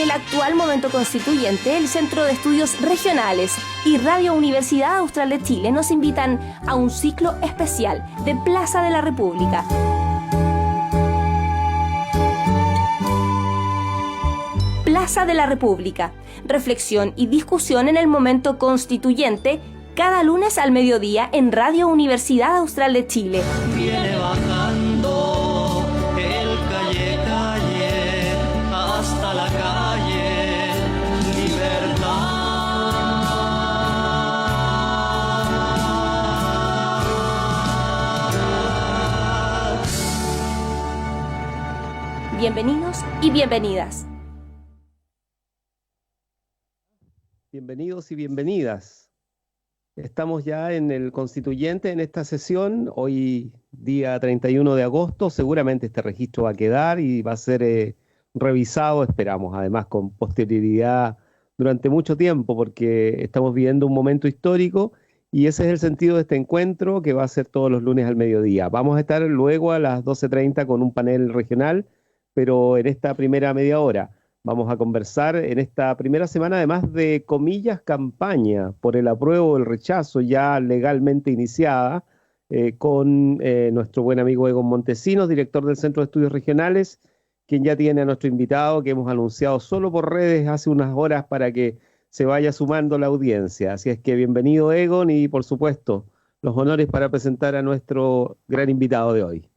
En el actual momento constituyente, el Centro de Estudios Regionales y Radio Universidad Austral de Chile nos invitan a un ciclo especial de Plaza de la República. Plaza de la República, reflexión y discusión en el momento constituyente, cada lunes al mediodía en Radio Universidad Austral de Chile. Viene bajando el calle hasta la calle Libertad. Bienvenidos y bienvenidas. Bienvenidos y bienvenidas. Estamos ya en el Constituyente en esta sesión, hoy día 31 de agosto, seguramente este registro va a quedar y va a ser revisado, esperamos, además con posterioridad durante mucho tiempo, porque estamos viviendo un momento histórico y ese es el sentido de este encuentro que va a ser todos los lunes al mediodía. Vamos a estar luego a las 12:30 con un panel regional, pero en esta primera media hora vamos a conversar en esta primera semana, además de, comillas, campaña por el apruebo o el rechazo ya legalmente iniciada, con nuestro buen amigo Egon Montesinos, director del Centro de Estudios Regionales, quien ya tiene a nuestro invitado que hemos anunciado solo por redes hace unas horas para que se vaya sumando la audiencia. Así es que bienvenido, Egon, y por supuesto, los honores para presentar a nuestro gran invitado de hoy.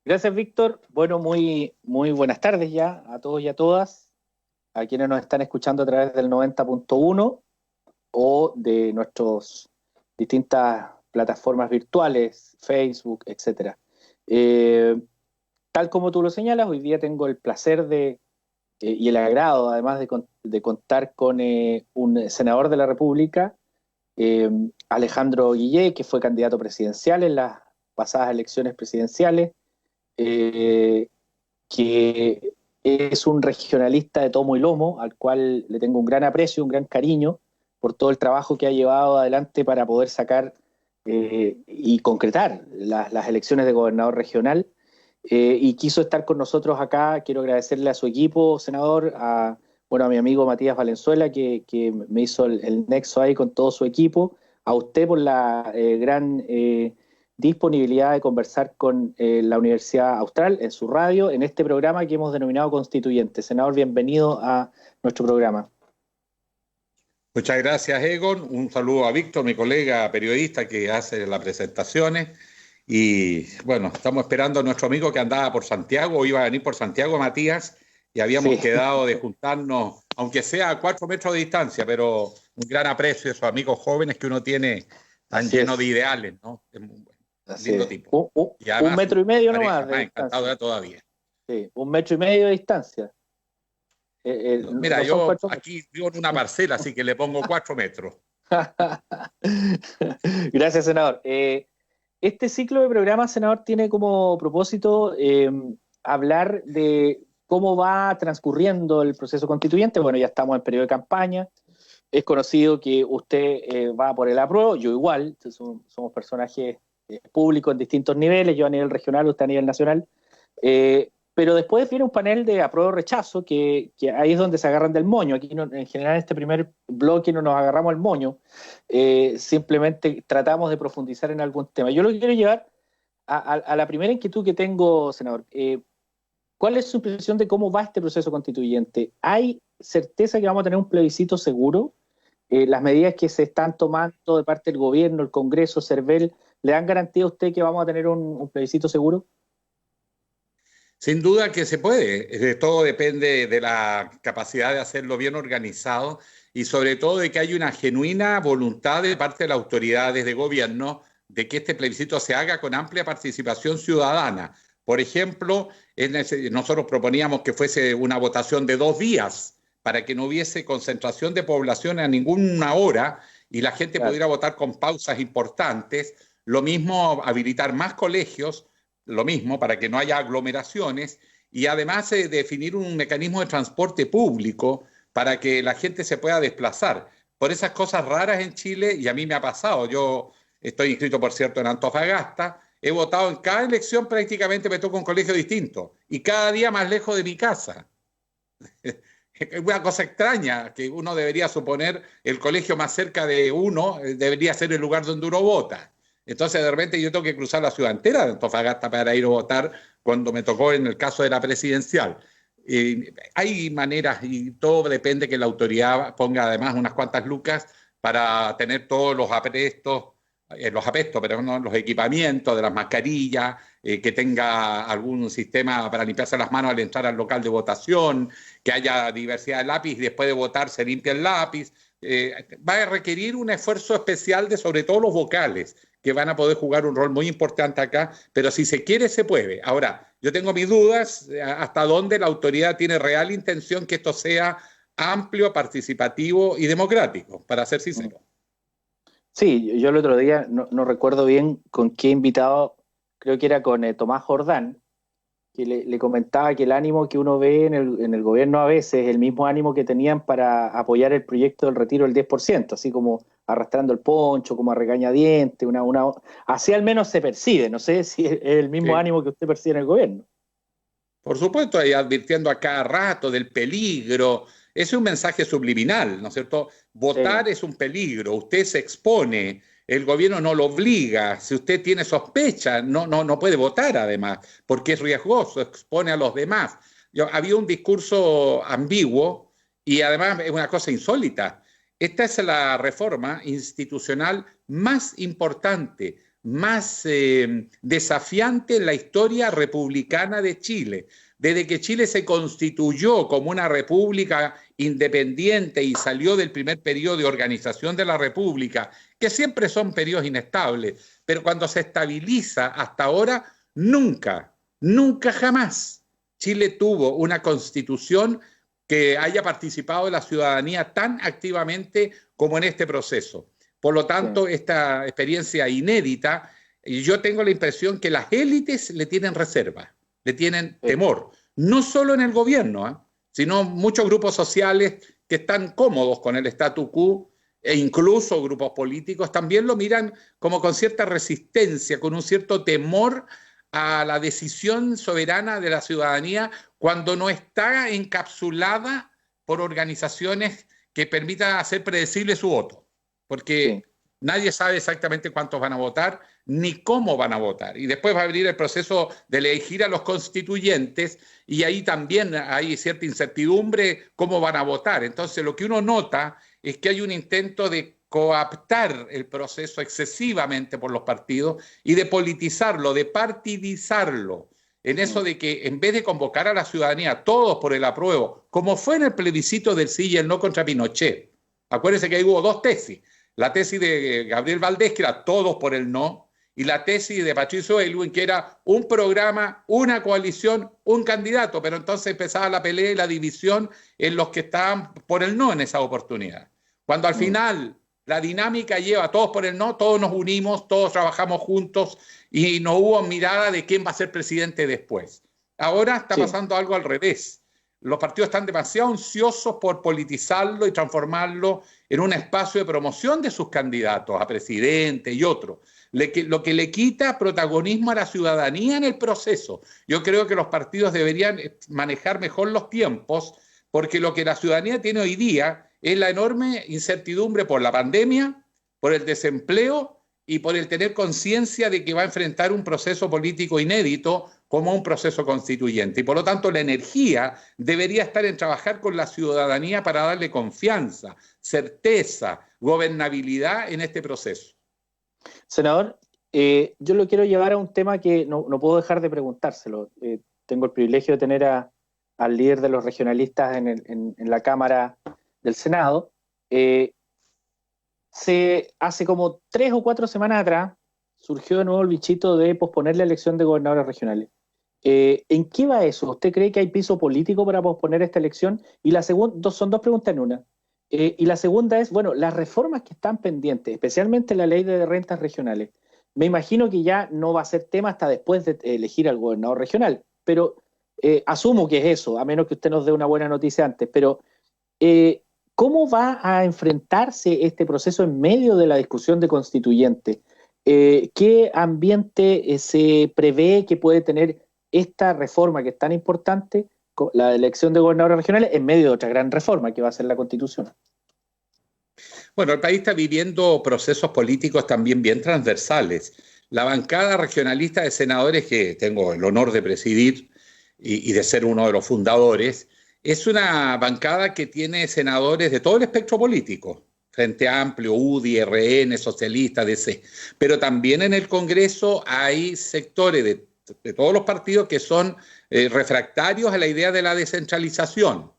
Gracias, Víctor. Bueno, muy buenas tardes ya a todos y a todas, a quienes nos están escuchando a través del 90.1 o de nuestras distintas plataformas virtuales, Facebook, etc. Tal como tú lo señalas, hoy día tengo el placer y el agrado, además de contar con un senador de la República, Alejandro Guillé, que fue candidato presidencial en las pasadas elecciones presidenciales, que es un regionalista de tomo y lomo, al cual le tengo un gran aprecio, un gran cariño por todo el trabajo que ha llevado adelante para poder sacar y concretar las elecciones de gobernador regional, y quiso estar con nosotros acá. Quiero agradecerle a su equipo, senador, a mi amigo Matías Valenzuela, que me hizo el nexo ahí con todo su equipo, a usted por la gran disponibilidad de conversar con la Universidad Austral en su radio, en este programa que hemos denominado Constituyente. Senador, bienvenido a nuestro programa. Muchas gracias, Egon. Un saludo a Víctor, mi colega periodista que hace las presentaciones. Y bueno, estamos esperando a nuestro amigo que andaba por Santiago, iba a venir por Santiago, Matías, y habíamos quedado de juntarnos, aunque sea a 4 metros de distancia, pero un gran aprecio de esos amigos jóvenes que uno tiene tan llenos de ideales, ¿no? Es muy bueno. Lindo tipo. Un metro y medio nomás. Encantado todavía. Sí, 1,5 metros de distancia. Mira, yo aquí vivo en una parcela, así que le pongo 4 metros. Gracias, senador. Este ciclo de programas, senador, tiene como propósito hablar de cómo va transcurriendo el proceso constituyente. Bueno, ya estamos en periodo de campaña. Es conocido que usted va por el apruebo, yo igual, somos personajes público en distintos niveles, yo a nivel regional, usted a nivel nacional, pero después viene un panel de apruebo-rechazo, que ahí es donde se agarran del moño. Aquí en general en este primer bloque no nos agarramos el moño, simplemente tratamos de profundizar en algún tema. Yo lo quiero llevar a la primera inquietud que tengo, senador. ¿Cuál es su impresión de cómo va este proceso constituyente? ¿Hay certeza que vamos a tener un plebiscito seguro? Las medidas que se están tomando de parte del gobierno, el Congreso, CERVEL, ¿le dan garantía a usted que vamos a tener un plebiscito seguro? Sin duda que se puede. Todo depende de la capacidad de hacerlo bien organizado y sobre todo de que hay una genuina voluntad de parte de las autoridades de gobierno de que este plebiscito se haga con amplia participación ciudadana. Por ejemplo, nosotros proponíamos que fuese una votación de 2 días para que no hubiese concentración de población a ninguna hora y la gente pudiera votar con pausas importantes. Lo mismo, habilitar más colegios, lo mismo, para que no haya aglomeraciones, y además definir un mecanismo de transporte público para que la gente se pueda desplazar. Por esas cosas raras en Chile, y a mí me ha pasado, yo estoy inscrito, por cierto, en Antofagasta, he votado en cada elección, prácticamente me toca un colegio distinto, y cada día más lejos de mi casa. Es una cosa extraña, que uno debería suponer el colegio más cerca de uno debería ser el lugar donde uno vota. Entonces, de repente, yo tengo que cruzar la ciudad entera de Antofagasta para ir a votar cuando me tocó en el caso de la presidencial. Hay maneras y todo depende que la autoridad ponga además unas cuantas lucas para tener todos los apestos, pero no los equipamientos de las mascarillas, que tenga algún sistema para limpiarse las manos al entrar al local de votación, que haya diversidad de lápiz y después de votar se limpia el lápiz. Va a requerir un esfuerzo especial de sobre todo los vocales, que van a poder jugar un rol muy importante acá, pero si se quiere se puede. Ahora, yo tengo mis dudas hasta dónde la autoridad tiene real intención que esto sea amplio, participativo y democrático, para ser sincero. Sí, yo el otro día, no recuerdo bien con qué invitado, creo que era con Tomás Jordán, que le comentaba que el ánimo que uno ve en el gobierno a veces es el mismo ánimo que tenían para apoyar el proyecto del retiro del 10%, así como arrastrando el poncho, como a regañadientes, así al menos se percibe, no sé si es el mismo ánimo que usted percibe en el gobierno. Por supuesto, y advirtiendo a cada rato del peligro. Ese es un mensaje subliminal, ¿no es cierto? Votar es un peligro, usted se expone, el gobierno no lo obliga, si usted tiene sospecha, no puede votar además, porque es riesgoso, expone a los demás. Había un discurso ambiguo y además es una cosa insólita. Esta es la reforma institucional más importante, más desafiante en la historia republicana de Chile. Desde que Chile se constituyó como una república independiente y salió del primer periodo de organización de la república, que siempre son periodos inestables, pero cuando se estabiliza hasta ahora, nunca jamás Chile tuvo una constitución que haya participado la ciudadanía tan activamente como en este proceso. Por lo tanto, esta experiencia inédita, yo tengo la impresión que las élites le tienen reserva, le tienen temor, no solo en el gobierno, sino muchos grupos sociales que están cómodos con el statu quo e incluso grupos políticos también lo miran como con cierta resistencia, con un cierto temor a la decisión soberana de la ciudadanía cuando no está encapsulada por organizaciones que permitan hacer predecible su voto, porque nadie sabe exactamente cuántos van a votar ni cómo van a votar. Y después va a abrir el proceso de elegir a los constituyentes y ahí también hay cierta incertidumbre cómo van a votar. Entonces lo que uno nota es que hay un intento de coaptar el proceso excesivamente por los partidos y de politizarlo, de partidizarlo, en eso de que en vez de convocar a la ciudadanía todos por el apruebo, como fue en el plebiscito del sí y el no contra Pinochet. Acuérdense que ahí hubo dos tesis. La tesis de Gabriel Valdés, que era todos por el no, y la tesis de Patricio Aylwin, que era un programa, una coalición, un candidato, pero entonces empezaba la pelea y la división en los que estaban por el no en esa oportunidad. Cuando al final la dinámica lleva a todos por el no, todos nos unimos, todos trabajamos juntos y no hubo mirada de quién va a ser presidente después. Ahora está pasando algo al revés. Los partidos están demasiado ansiosos por politizarlo y transformarlo en un espacio de promoción de sus candidatos a presidente y otros, lo que le quita protagonismo a la ciudadanía en el proceso. Yo creo que los partidos deberían manejar mejor los tiempos, porque lo que la ciudadanía tiene hoy día es la enorme incertidumbre por la pandemia, por el desempleo y por el tener conciencia de que va a enfrentar un proceso político inédito como un proceso constituyente. Y por lo tanto la energía debería estar en trabajar con la ciudadanía para darle confianza, certeza, gobernabilidad en este proceso. Senador, yo lo quiero llevar a un tema que no puedo dejar de preguntárselo. Tengo el privilegio de tener al líder de los regionalistas en la Cámara del Senado. Hace como 3 o 4 semanas atrás surgió de nuevo el bichito de posponer la elección de gobernadores regionales. ¿En qué va eso? ¿Usted cree que hay piso político para posponer esta elección? Y la segunda, son dos preguntas en una. Y la segunda es, bueno, las reformas que están pendientes, especialmente la ley de rentas regionales, me imagino que ya no va a ser tema hasta después de elegir al gobernador regional, pero asumo que es eso, a menos que usted nos dé una buena noticia antes, pero ¿cómo va a enfrentarse este proceso en medio de la discusión de constituyente? ¿Qué ambiente se prevé que puede tener esta reforma que es tan importante la elección de gobernadores regionales en medio de otra gran reforma que va a ser la Constitución. Bueno, el país está viviendo procesos políticos también bien transversales. La bancada regionalista de senadores que tengo el honor de presidir y de ser uno de los fundadores, es una bancada que tiene senadores de todo el espectro político, Frente Amplio, UDI, RN, Socialista, DC. Pero también en el Congreso hay sectores de todos los partidos que son refractarios a la idea de la descentralización,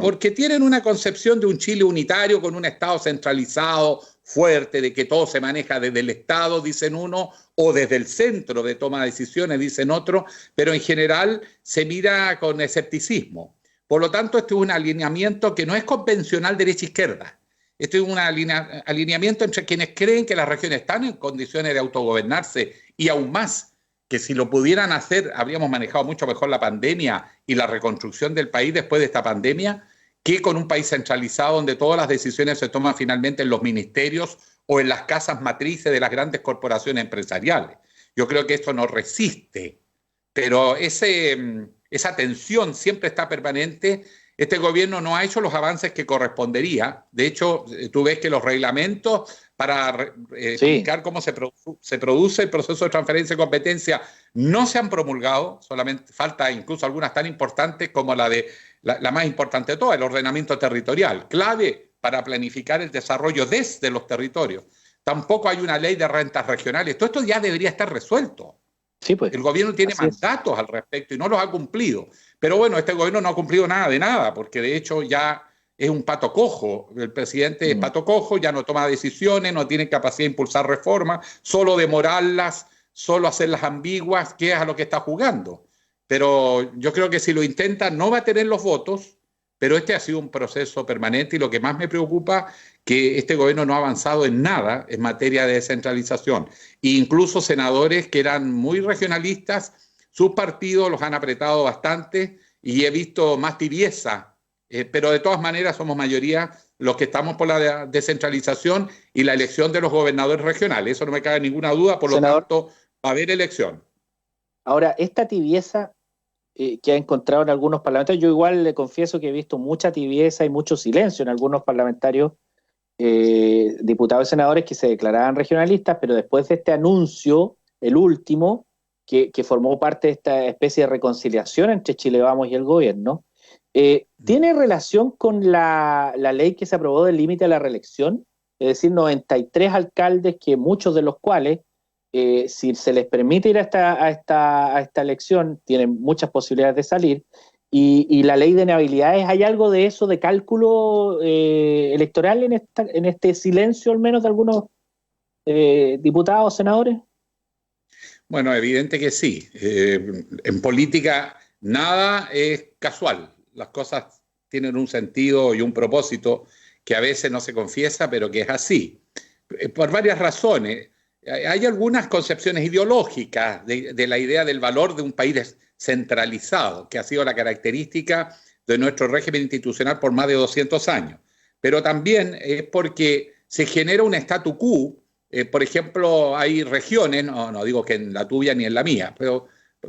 porque tienen una concepción de un Chile unitario con un Estado centralizado, fuerte, de que todo se maneja desde el Estado, dicen uno, o desde el centro de toma de decisiones, dicen otro, pero en general se mira con escepticismo. Por lo tanto, este es un alineamiento que no es convencional derecha-izquierda. Este es un alineamiento entre quienes creen que las regiones están en condiciones de autogobernarse y aún más, que si lo pudieran hacer, habríamos manejado mucho mejor la pandemia y la reconstrucción del país después de esta pandemia, que con un país centralizado donde todas las decisiones se toman finalmente en los ministerios o en las casas matrices de las grandes corporaciones empresariales. Yo creo que esto no resiste, pero esa tensión siempre está permanente. Este gobierno no ha hecho los avances que correspondería. De hecho, tú ves que los reglamentos para explicar cómo se produce el proceso de transferencia de competencia no se han promulgado, solamente falta incluso algunas tan importantes como la más importante de todas, el ordenamiento territorial, clave para planificar el desarrollo desde los territorios. Tampoco hay una ley de rentas regionales. Todo esto ya debería estar resuelto. Sí, pues, el gobierno tiene mandatos al respecto y no los ha cumplido. Pero bueno, este gobierno no ha cumplido nada de nada, porque de hecho ya es un pato cojo. El presidente es pato cojo, ya no toma decisiones, no tiene capacidad de impulsar reformas, solo demorarlas, solo hacerlas ambiguas, que es a lo que está jugando. Pero yo creo que si lo intenta no va a tener los votos, pero este ha sido un proceso permanente y lo que más me preocupa que este gobierno no ha avanzado en nada en materia de descentralización. E incluso senadores que eran muy regionalistas, sus partidos los han apretado bastante y he visto más tibieza, pero de todas maneras somos mayoría los que estamos por la descentralización y la elección de los gobernadores regionales. Eso no me cabe ninguna duda, por lo tanto va a haber elección. Ahora, esta tibieza que ha encontrado en algunos parlamentarios, yo igual le confieso que he visto mucha tibieza y mucho silencio en algunos parlamentarios, diputados y senadores que se declaraban regionalistas, pero después de este anuncio, el último, que formó parte de esta especie de reconciliación entre Chile Vamos y el gobierno, ¿tiene relación con la ley que se aprobó del límite a la reelección? Es decir, 93 alcaldes, que muchos de los cuales, si se les permite ir a esta elección, tienen muchas posibilidades de salir, y la ley de inhabilidades, ¿hay algo de eso, de cálculo electoral en este silencio al menos de algunos diputados, senadores? Bueno, evidente que sí. En política nada es casual. Las cosas tienen un sentido y un propósito que a veces no se confiesa, pero que es así. Por varias razones. Hay algunas concepciones ideológicas de la idea del valor de un país centralizado, que ha sido la característica de nuestro régimen institucional por más de 200 años. Pero también es porque se genera un statu quo. Por ejemplo, hay regiones, no digo que en la tuya ni en la mía, pero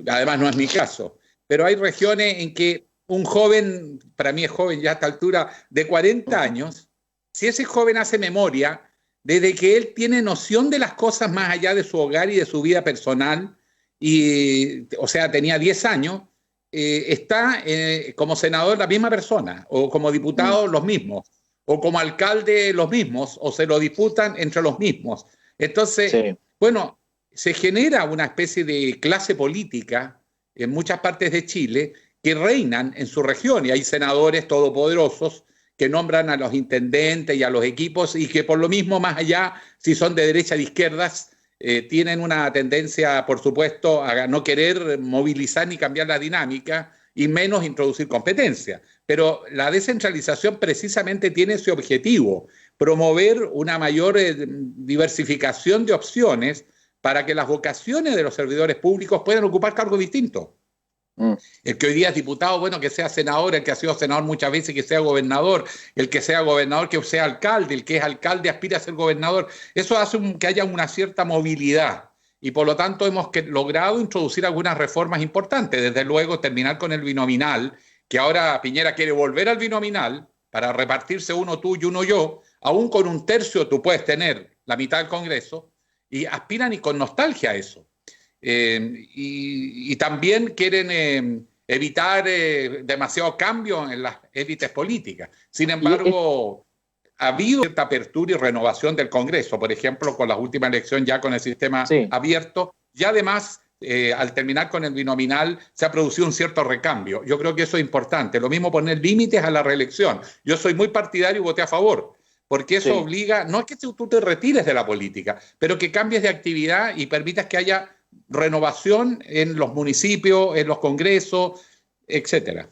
además no es mi caso, pero hay regiones en que un joven, para mí es joven ya a esta altura, de 40 años, si ese joven hace memoria, desde que él tiene noción de las cosas más allá de su hogar y de su vida personal, o sea, tenía 10 años, está como senador la misma persona, o como diputado los mismos, o como alcalde los mismos, o se lo disputan entre los mismos. Entonces, bueno, se genera una especie de clase política en muchas partes de Chile que reinan en su región, y hay senadores todopoderosos que nombran a los intendentes y a los equipos y que por lo mismo, más allá, si son de derecha o de izquierdas, tienen una tendencia, por supuesto, a no querer movilizar ni cambiar la dinámica y menos introducir competencia. Pero la descentralización precisamente tiene ese objetivo, promover una mayor diversificación de opciones para que las vocaciones de los servidores públicos puedan ocupar cargos distintos. El que hoy día es diputado, bueno, que sea senador, el que ha sido senador muchas veces, que sea gobernador, el que sea gobernador, que sea alcalde, el que es alcalde aspira a ser gobernador. Eso hace que haya una cierta movilidad y por lo tanto hemos logrado introducir algunas reformas importantes, desde luego terminar con el binominal, que ahora Piñera quiere volver al binominal para repartirse uno tú y uno yo, aún con un tercio tú puedes tener la mitad del Congreso, y aspiran y con nostalgia a eso. Y también quieren evitar demasiado cambio en las élites políticas. Sin embargo, ha habido cierta apertura y renovación del Congreso, por ejemplo, con la última elección ya con el sistema abierto, y además, al terminar con el binominal, se ha producido un cierto recambio. Yo creo que eso es importante. Lo mismo poner límites a la reelección. Yo soy muy partidario y voté a favor, porque eso obliga, no es que tú te retires de la política, pero que cambies de actividad y permitas que haya renovación en los municipios, en los congresos, etcétera.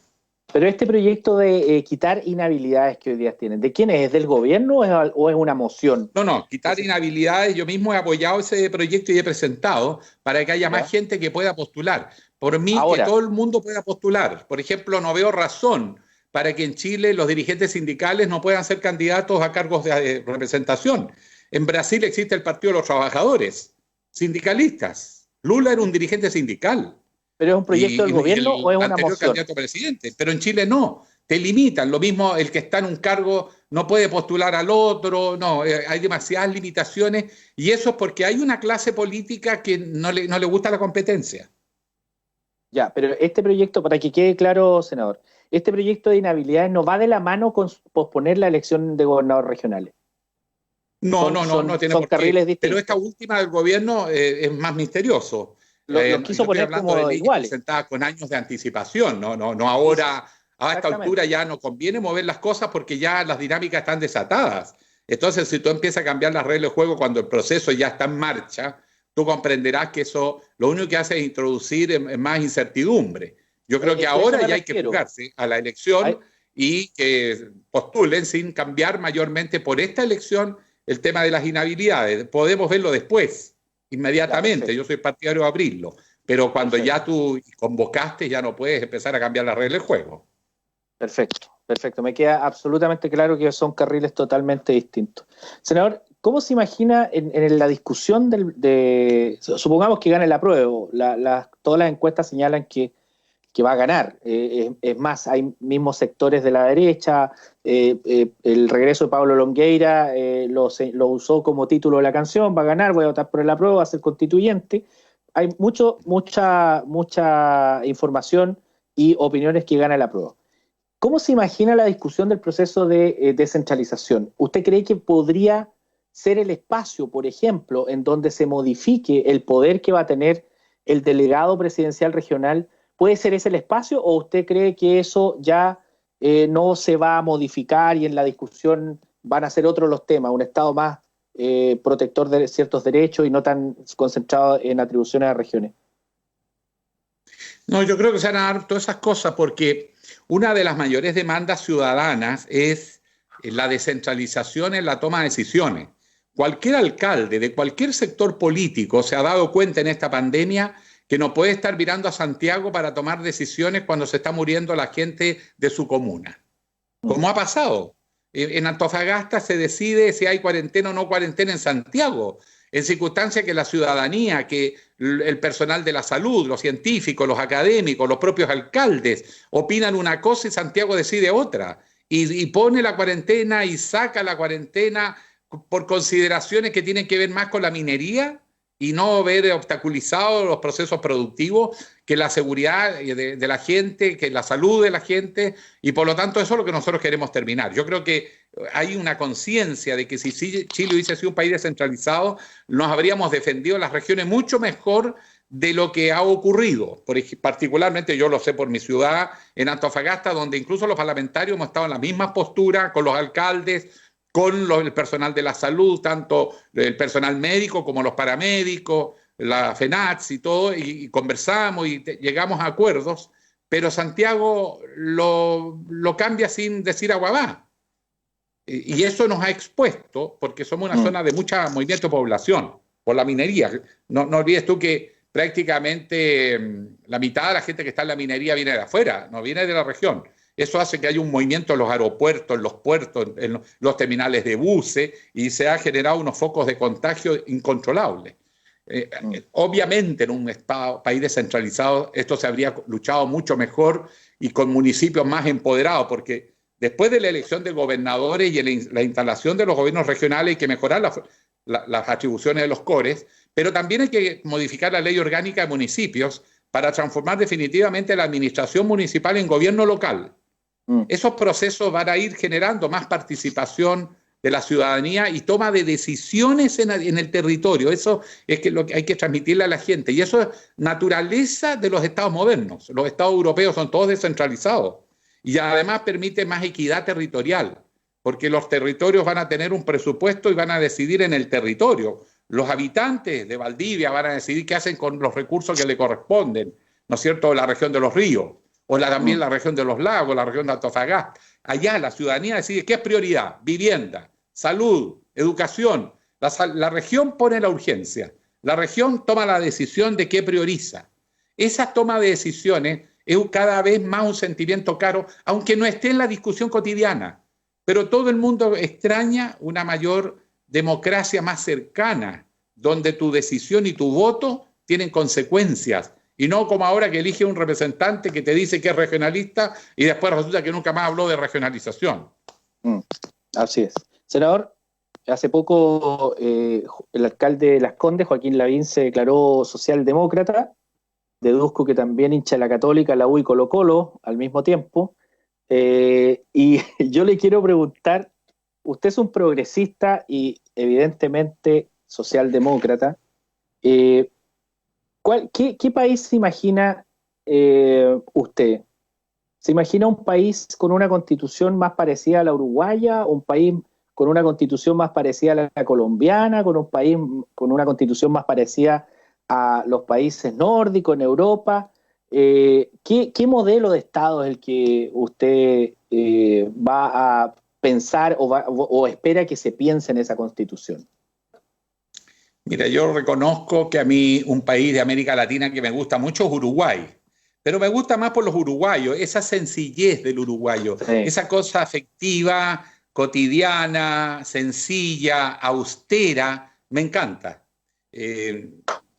Pero este proyecto de quitar inhabilidades que hoy día tienen, ¿de quién es? ¿Es del gobierno o es una moción? No, quitar inhabilidades. Yo mismo he apoyado ese proyecto y he presentado para que haya más gente que pueda postular. Por mí, que todo el mundo pueda postular. Por ejemplo, no veo razón para que en Chile los dirigentes sindicales no puedan ser candidatos a cargos de representación. En Brasil existe el Partido de los Trabajadores, sindicalistas. Lula era un dirigente sindical. ¿Pero es un proyecto del gobierno o es una moción? Candidato a presidente. Pero en Chile no. Te limitan. Lo mismo, el que está en un cargo no puede postular al otro. No, hay demasiadas limitaciones. Y eso es porque hay una clase política que no le gusta la competencia. Ya, pero este proyecto, para que quede claro, senador, este proyecto de inhabilidades no va de la mano con posponer la elección de gobernadores regionales. No tiene por qué. Carriles distintos. Pero esta última del gobierno es más misterioso. Lo quiso poner como iguales. Presentadas con años de anticipación, no ahora. A esta altura ya no conviene mover las cosas porque ya las dinámicas están desatadas. Entonces, si tú empiezas a cambiar las reglas de juego cuando el proceso ya está en marcha, tú comprenderás que eso lo único que hace es introducir más incertidumbre. Yo creo que ahora ya hay que jugarse a la elección y que postulen sin cambiar mayormente por esta elección el tema de las inhabilidades. Podemos verlo después, inmediatamente. Claro, yo soy partidario de abrirlo. Pero cuando ya tú convocaste, ya no puedes empezar a cambiar las reglas del juego. Perfecto. Me queda absolutamente claro que son carriles totalmente distintos. Senador, ¿cómo se imagina en la discusión supongamos que gane el apruebo? Todas las encuestas señalan que va a ganar. Es más, hay mismos sectores de la derecha. El regreso de Pablo Longueira lo usó como título de la canción. Va a ganar, voy a votar por el apruebo, va a ser constituyente. Hay mucha información y opiniones que gana el apruebo. ¿Cómo se imagina la discusión del proceso de descentralización? ¿Usted cree que podría ser el espacio, por ejemplo, en donde se modifique el poder que va a tener el delegado presidencial regional? ¿Puede ser ese el espacio o usted cree que eso ya no se va a modificar y en la discusión van a ser otros los temas, un Estado más protector de ciertos derechos y no tan concentrado en atribuciones a regiones? No, yo creo que se van a dar todas esas cosas porque una de las mayores demandas ciudadanas es la descentralización en la toma de decisiones. Cualquier alcalde de cualquier sector político se ha dado cuenta en esta pandemia que no puede estar mirando a Santiago para tomar decisiones cuando se está muriendo la gente de su comuna. Como ha pasado. En Antofagasta se decide si hay cuarentena o no cuarentena en Santiago, en circunstancias que la ciudadanía, que el personal de la salud, los científicos, los académicos, los propios alcaldes opinan una cosa y Santiago decide otra. Y pone la cuarentena y saca la cuarentena por consideraciones que tienen que ver más con la minería y no ver obstaculizados los procesos productivos, que la seguridad de la gente, que la salud de la gente, y por lo tanto eso es lo que nosotros queremos terminar. Yo creo que hay una conciencia de que si Chile hubiese sido un país descentralizado, nos habríamos defendido las regiones mucho mejor de lo que ha ocurrido. Particularmente yo lo sé por mi ciudad, en Antofagasta, donde incluso los parlamentarios hemos estado en la misma postura con los alcaldes, con el personal de la salud, tanto el personal médico como los paramédicos, la FENATS y todo, y conversamos y llegamos a acuerdos, pero Santiago lo cambia sin decir aguabá. Y eso nos ha expuesto, porque somos una zona de mucho movimiento de población, por la minería. No olvides tú que prácticamente la mitad de la gente que está en la minería viene de afuera, no viene de la región. Eso hace que haya un movimiento en los aeropuertos, en los puertos, en los terminales de buses, y se ha generado unos focos de contagio incontrolables. Obviamente en un país descentralizado esto se habría luchado mucho mejor y con municipios más empoderados, porque después de la elección de gobernadores y la instalación de los gobiernos regionales hay que mejorar las atribuciones de los CORES, pero también hay que modificar la ley orgánica de municipios para transformar definitivamente la administración municipal en gobierno local. Esos procesos van a ir generando más participación de la ciudadanía y toma de decisiones en el territorio. Eso es lo que hay que transmitirle a la gente. Y eso es naturaleza de los estados modernos. Los estados europeos son todos descentralizados. Y además permite más equidad territorial, porque los territorios van a tener un presupuesto y van a decidir en el territorio. Los habitantes de Valdivia van a decidir qué hacen con los recursos que le corresponden, ¿no es cierto?, la región de los ríos, o también la región de los lagos, la región de Antofagasta. Allá la ciudadanía decide qué es prioridad: vivienda, salud, educación. La región pone la urgencia, la región toma la decisión de qué prioriza. Esa toma de decisiones es cada vez más un sentimiento caro, aunque no esté en la discusión cotidiana. Pero todo el mundo extraña una mayor democracia más cercana, donde tu decisión y tu voto tienen consecuencias, y no como ahora que elige un representante que te dice que es regionalista y después resulta que nunca más habló de regionalización. Así es. Senador, hace poco el alcalde de Las Condes, Joaquín Lavín, se declaró socialdemócrata. Deduzco que también hincha la Católica, la U y Colo-Colo al mismo tiempo. Y yo le quiero preguntar, usted es un progresista y evidentemente socialdemócrata. ¿Qué país se imagina usted? ¿Se imagina un país con una constitución más parecida a la uruguaya? ¿Un país con una constitución más parecida a la colombiana? ¿Con un país con una constitución más parecida a los países nórdicos en Europa? ¿Qué modelo de Estado es el que usted va a pensar o espera que se piense en esa constitución? Mira, yo reconozco que a mí un país de América Latina que me gusta mucho es Uruguay, pero me gusta más por los uruguayos, esa sencillez del uruguayo, sí, esa cosa afectiva, cotidiana, sencilla, austera, me encanta.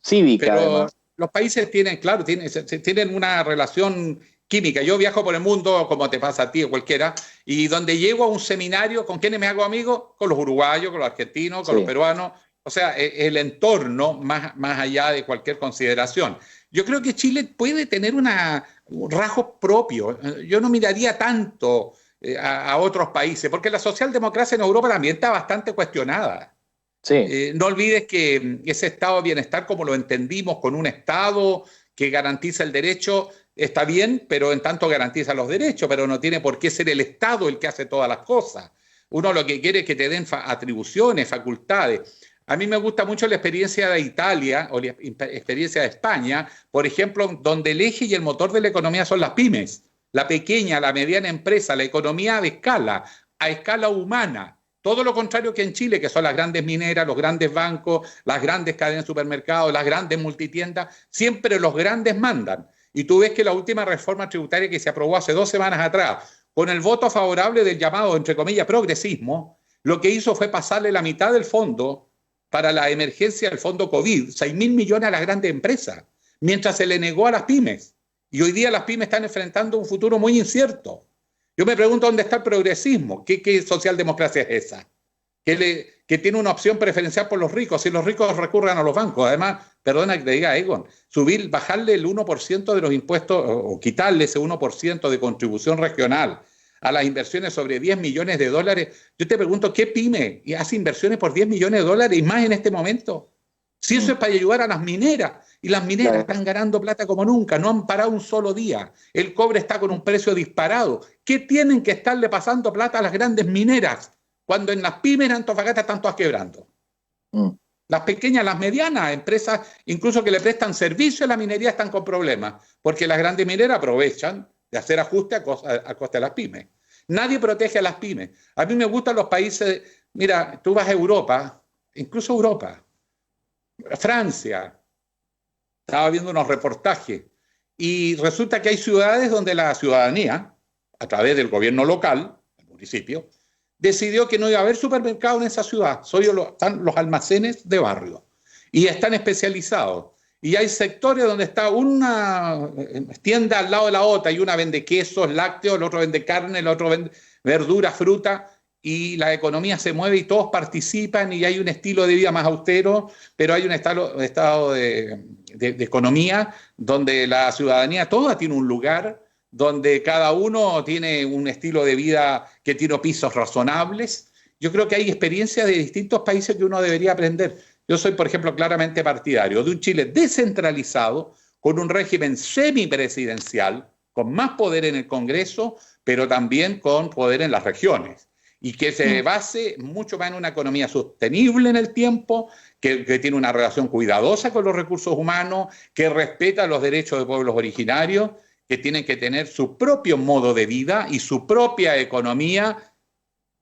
Cívica, pero además. Los países tienen, claro, tienen una relación química. Yo viajo por el mundo, como te pasa a ti o cualquiera, y donde llego a un seminario, ¿con quiénes me hago amigo? Con los uruguayos, con los argentinos, con los peruanos. O sea, el entorno más allá de cualquier consideración. Yo creo que Chile puede tener un rasgo propio. Yo no miraría tanto a otros países, porque la socialdemocracia en Europa también está bastante cuestionada. Sí. No olvides que ese estado de bienestar, como lo entendimos, con un Estado que garantiza el derecho, está bien, pero en tanto garantiza los derechos, pero no tiene por qué ser el Estado el que hace todas las cosas. Uno lo que quiere es que te den atribuciones, facultades. A mí me gusta mucho la experiencia de Italia o la experiencia de España, por ejemplo, donde el eje y el motor de la economía son las pymes, la pequeña, la mediana empresa, la economía de escala, a escala humana. Todo lo contrario que en Chile, que son las grandes mineras, los grandes bancos, las grandes cadenas de supermercados, las grandes multitiendas, siempre los grandes mandan. Y tú ves que la última reforma tributaria que se aprobó hace 2 semanas atrás, con el voto favorable del llamado, entre comillas, progresismo, lo que hizo fue pasarle la mitad del fondo para la emergencia del fondo COVID, 6.000 millones a las grandes empresas, mientras se le negó a las pymes. Y hoy día las pymes están enfrentando un futuro muy incierto. Yo me pregunto dónde está el progresismo. ¿Qué socialdemocracia es esa? Que tiene una opción preferencial por los ricos. Si los ricos recurren a los bancos, además, perdona que te diga, Egon, bajarle el 1% de los impuestos o quitarle ese 1% de contribución regional a las inversiones sobre 10 millones de dólares. Yo te pregunto, ¿qué pyme hace inversiones por 10 millones de dólares y más en este momento? Si eso es para ayudar a las mineras, y las mineras están ganando plata como nunca, no han parado un solo día, el cobre está con un precio disparado. ¿Qué tienen que estarle pasando plata a las grandes mineras cuando en las pymes en Antofagasta están todas quebrando? Las pequeñas, las medianas empresas, incluso que le prestan servicio a la minería, están con problemas, porque las grandes mineras aprovechan de hacer ajuste a costa de las pymes. Nadie protege a las pymes. A mí me gustan los países, mira, tú vas a Europa, incluso Europa, Francia, estaba viendo unos reportajes, y resulta que hay ciudades donde la ciudadanía, a través del gobierno local, el municipio, decidió que no iba a haber supermercado en esa ciudad, están los almacenes de barrio. y están especializados. Y hay sectores donde está una tienda al lado de la otra y una vende quesos, lácteos, el otro vende carne, el otro vende verdura, fruta, y la economía se mueve y todos participan y hay un estilo de vida más austero, pero hay un estado de economía donde la ciudadanía toda tiene un lugar, donde cada uno tiene un estilo de vida que tiene pisos razonables. Yo creo que hay experiencias de distintos países que uno debería aprender. Yo soy, por ejemplo, claramente partidario de un Chile descentralizado, con un régimen semipresidencial, con más poder en el Congreso, pero también con poder en las regiones. Y que se base mucho más en una economía sostenible en el tiempo, que tiene una relación cuidadosa con los recursos humanos, que respeta los derechos de pueblos originarios, que tienen que tener su propio modo de vida y su propia economía.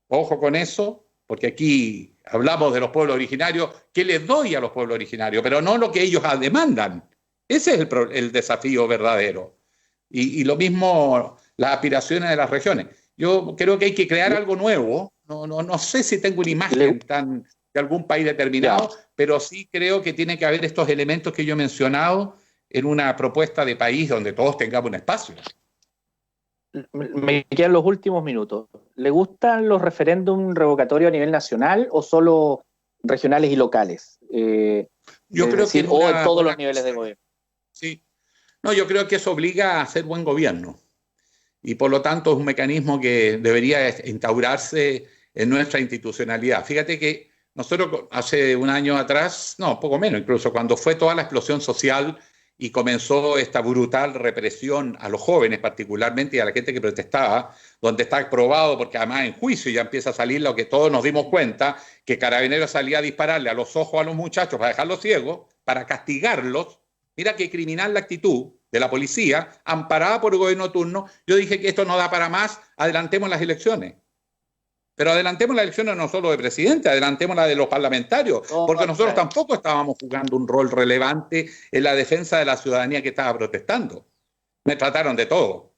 Ojo con eso, porque aquí hablamos de los pueblos originarios, ¿qué les doy a los pueblos originarios? Pero no lo que ellos demandan. Ese es el desafío verdadero. Y lo mismo las aspiraciones de las regiones. Yo creo que hay que crear algo nuevo. No sé si tengo una imagen de algún país determinado, pero sí creo que tiene que haber estos elementos que yo he mencionado en una propuesta de país donde todos tengamos un espacio. Me quedan los últimos minutos. ¿Le gustan los referéndums revocatorios a nivel nacional o solo regionales y locales? Yo creo que o en todos los niveles de gobierno. Sí. No, yo creo que eso obliga a hacer buen gobierno. Y por lo tanto es un mecanismo que debería instaurarse en nuestra institucionalidad. Fíjate que nosotros hace un año atrás, no, poco menos incluso, cuando fue toda la explosión social y comenzó esta brutal represión a los jóvenes particularmente y a la gente que protestaba, donde está probado, porque además en juicio ya empieza a salir lo que todos nos dimos cuenta, que Carabineros salía a dispararle a los ojos a los muchachos para dejarlos ciegos, para castigarlos. Mira qué criminal la actitud de la policía, amparada por el gobierno de turno. Yo dije que esto no da para más, adelantemos las elecciones. Pero adelantemos las elecciones no solo de presidente, adelantemos la de los parlamentarios, porque nosotros tampoco estábamos jugando un rol relevante en la defensa de la ciudadanía que estaba protestando. Me trataron de todo,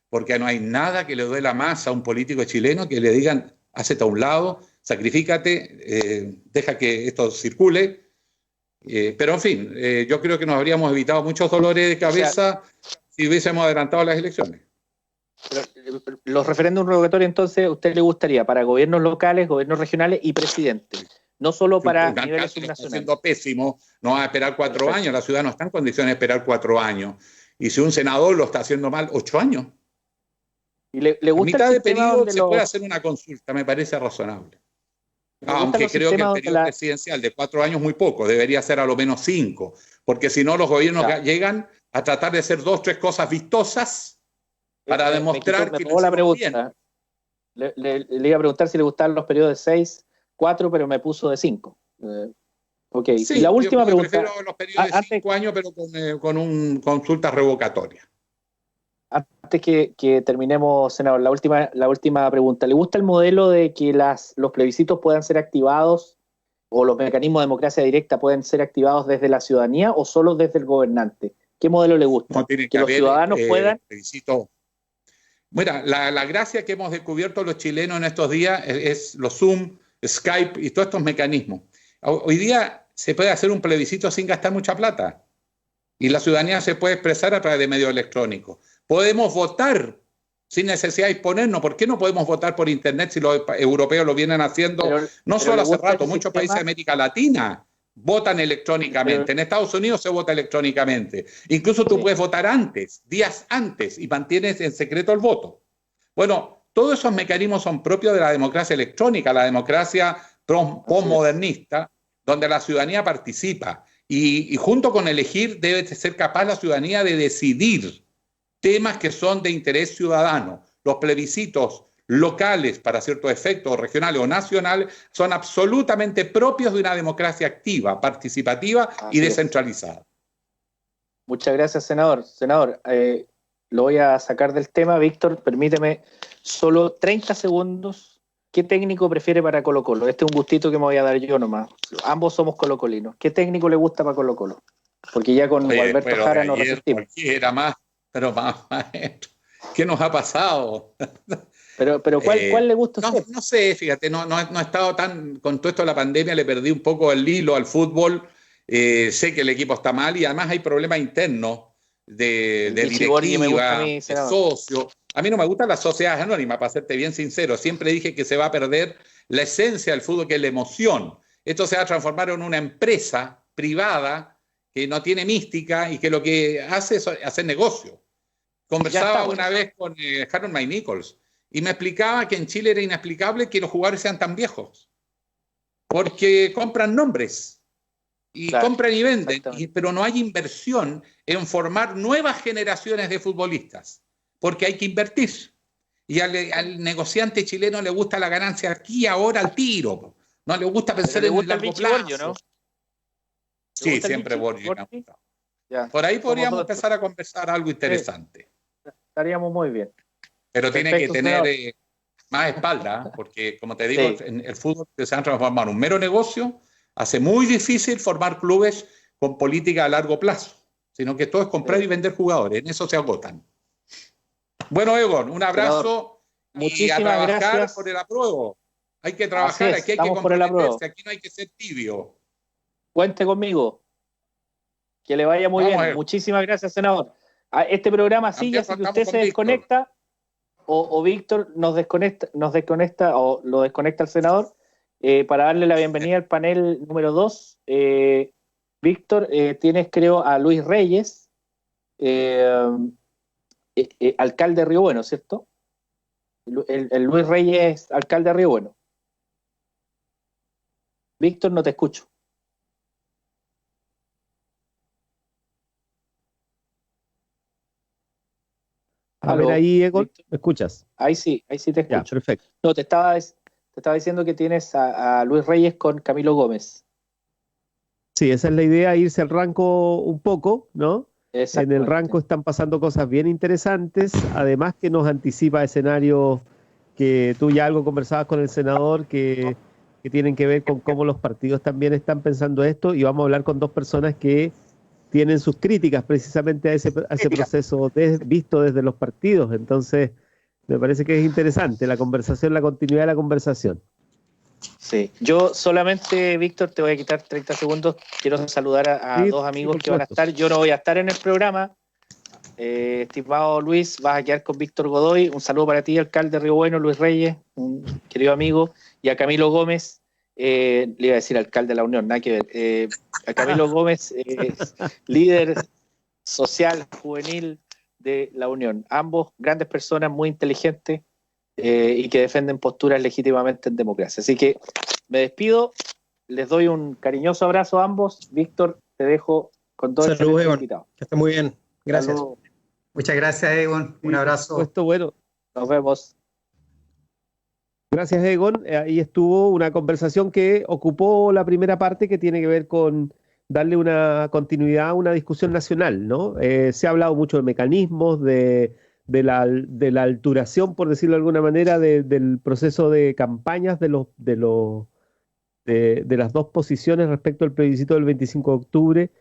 porque no hay nada que le duela más a un político chileno que le digan, hacete a un lado, sacrifícate, deja que esto circule. Pero en fin, yo creo que nos habríamos evitado muchos dolores de cabeza si hubiésemos adelantado las elecciones. Pero los referéndums revocatorios, entonces, ¿a usted le gustaría para gobiernos locales, gobiernos regionales y presidente? No solo para niveles subnacionales. Está siendo pésimo, no va a esperar 4 años, la ciudad no está en condiciones de esperar 4 años. Y si un senador lo está haciendo mal, 8 años. ¿Y le gusta a mitad de periodo se puede los... hacer una consulta, me parece razonable. Aunque creo que el periodo presidencial de 4 años es muy poco, debería ser a lo menos 5, porque si no los gobiernos llegan a tratar de hacer 2 o 3 cosas vistosas para demostrar que no lo bien. Le iba a preguntar si le gustaban los periodos de 6, 4, pero me puso de 5. Okay. Sí, y la última pregunta. Prefiero los periodos de 5 años, pero con una consulta revocatoria. Antes que terminemos, senador, la última pregunta. ¿Le gusta el modelo de que los plebiscitos puedan ser activados o los mecanismos de democracia directa pueden ser activados desde la ciudadanía o solo desde el gobernante? ¿Qué modelo le gusta? No, tiene que los ciudadanos puedan... Plebiscito. Mira, la gracia que hemos descubierto los chilenos en estos días es los Zoom, Skype y todos estos mecanismos. Hoy día se puede hacer un plebiscito sin gastar mucha plata y la ciudadanía se puede expresar a través de medios electrónicos. Podemos votar sin necesidad de exponernos. ¿Por qué no podemos votar por Internet si los europeos lo vienen haciendo? No solo hace rato, muchos países de América Latina votan electrónicamente. En Estados Unidos se vota electrónicamente. Incluso tú puedes votar antes, días antes, y mantienes en secreto el voto. Bueno, todos esos mecanismos son propios de la democracia electrónica, la democracia postmodernista, donde la ciudadanía participa. Y junto con elegir debe ser capaz la ciudadanía de decidir temas que son de interés ciudadano. Los plebiscitos locales para ciertos efectos, regionales o nacionales, son absolutamente propios de una democracia activa, participativa y descentralizada. Muchas gracias, senador. Senador, lo voy a sacar del tema. Víctor, permíteme solo 30 segundos. ¿Qué técnico prefiere para Colo-Colo? Este es un gustito que me voy a dar yo nomás. Ambos somos colocolinos. ¿Qué técnico le gusta para Colo-Colo? Porque ya con Alberto Jara nos resistimos. Cualquiera más, pero maestro, ¿qué nos ha pasado? Pero ¿cuál le gusta a usted? No sé, fíjate, no he estado tan... Con todo esto de la pandemia le perdí un poco el hilo al fútbol sé que el equipo está mal y además hay problemas internos de directiva, de socios. A mí no me gustan las sociedades anónimas, para serte bien sincero. Siempre dije que se va a perder la esencia del fútbol, que es la emoción. Esto se va a transformar en una empresa privada que no tiene mística y que lo que hace es hacer negocio. Conversaba una vez con Harold Mike Nichols y me explicaba que en Chile era inexplicable que los jugadores sean tan viejos, porque compran nombres y compran y venden, pero no hay inversión en formar nuevas generaciones de futbolistas, porque hay que invertir. Y al negociante chileno le gusta la ganancia aquí, ahora, al tiro. No le gusta pensar en el largo plazo. Borgio, ¿no? Sí, siempre Borgio. Por ahí podríamos empezar a conversar algo interesante. Estaríamos muy bien. Pero tiene que tener más espalda, porque como te digo, en el fútbol se han transformado en un mero negocio, hace muy difícil formar clubes con política a largo plazo, sino que todo es comprar y vender jugadores, en eso se agotan. Bueno, Egon, un abrazo. Muchísimas y a trabajar gracias por el apruebo. Hay que trabajar, aquí hay que comprometerse, aquí no hay que ser tibio. Cuente conmigo. Que le vaya muy bien. Muchísimas gracias, senador. Este programa sigue, así que usted se desconecta o Víctor nos desconecta o lo desconecta al senador para darle la bienvenida al panel número 2. Víctor, tienes creo a Luis Reyes, alcalde de Río Bueno, ¿cierto? El Luis Reyes, alcalde de Río Bueno. Víctor, no te escucho. A ver ahí, Egon, ¿me escuchas? Ahí sí te escucho. Ya, perfecto. No, te estaba diciendo que tienes a Luis Reyes con Camilo Gómez. Sí, esa es la idea, irse al ranco un poco, ¿no? En el ranco están pasando cosas bien interesantes, además que nos anticipa escenarios que tú ya algo conversabas con el senador, que tienen que ver con cómo los partidos también están pensando esto, y vamos a hablar con dos personas que tienen sus críticas precisamente a ese proceso visto desde los partidos. Entonces, me parece que es interesante la conversación, la continuidad de la conversación. Sí, yo solamente, Víctor, te voy a quitar 30 segundos. Quiero saludar a dos amigos que van a estar. Yo no voy a estar en el programa. Estimado Luis, vas a quedar con Víctor Godoy. Un saludo para ti, alcalde de Río Bueno, Luis Reyes, un querido amigo. Y a Camilo Gómez, le iba a decir alcalde de la Unión, nada que ver. A Camilo Gómez, líder social juvenil de la Unión. Ambos grandes personas, muy inteligentes y que defienden posturas legítimamente en democracia. Así que me despido, les doy un cariñoso abrazo a ambos. Víctor, te dejo con todo el invitado. Que esté muy bien. Gracias. Salud. Muchas gracias, Egon. Un abrazo. Esto bueno. Nos vemos. Gracias, Egon. Ahí estuvo una conversación que ocupó la primera parte, que tiene que ver con darle una continuidad a una discusión nacional, ¿no? Se ha hablado mucho de mecanismos, de la alturación, por decirlo de alguna manera, del proceso de campañas de las dos posiciones respecto al plebiscito del 25 de octubre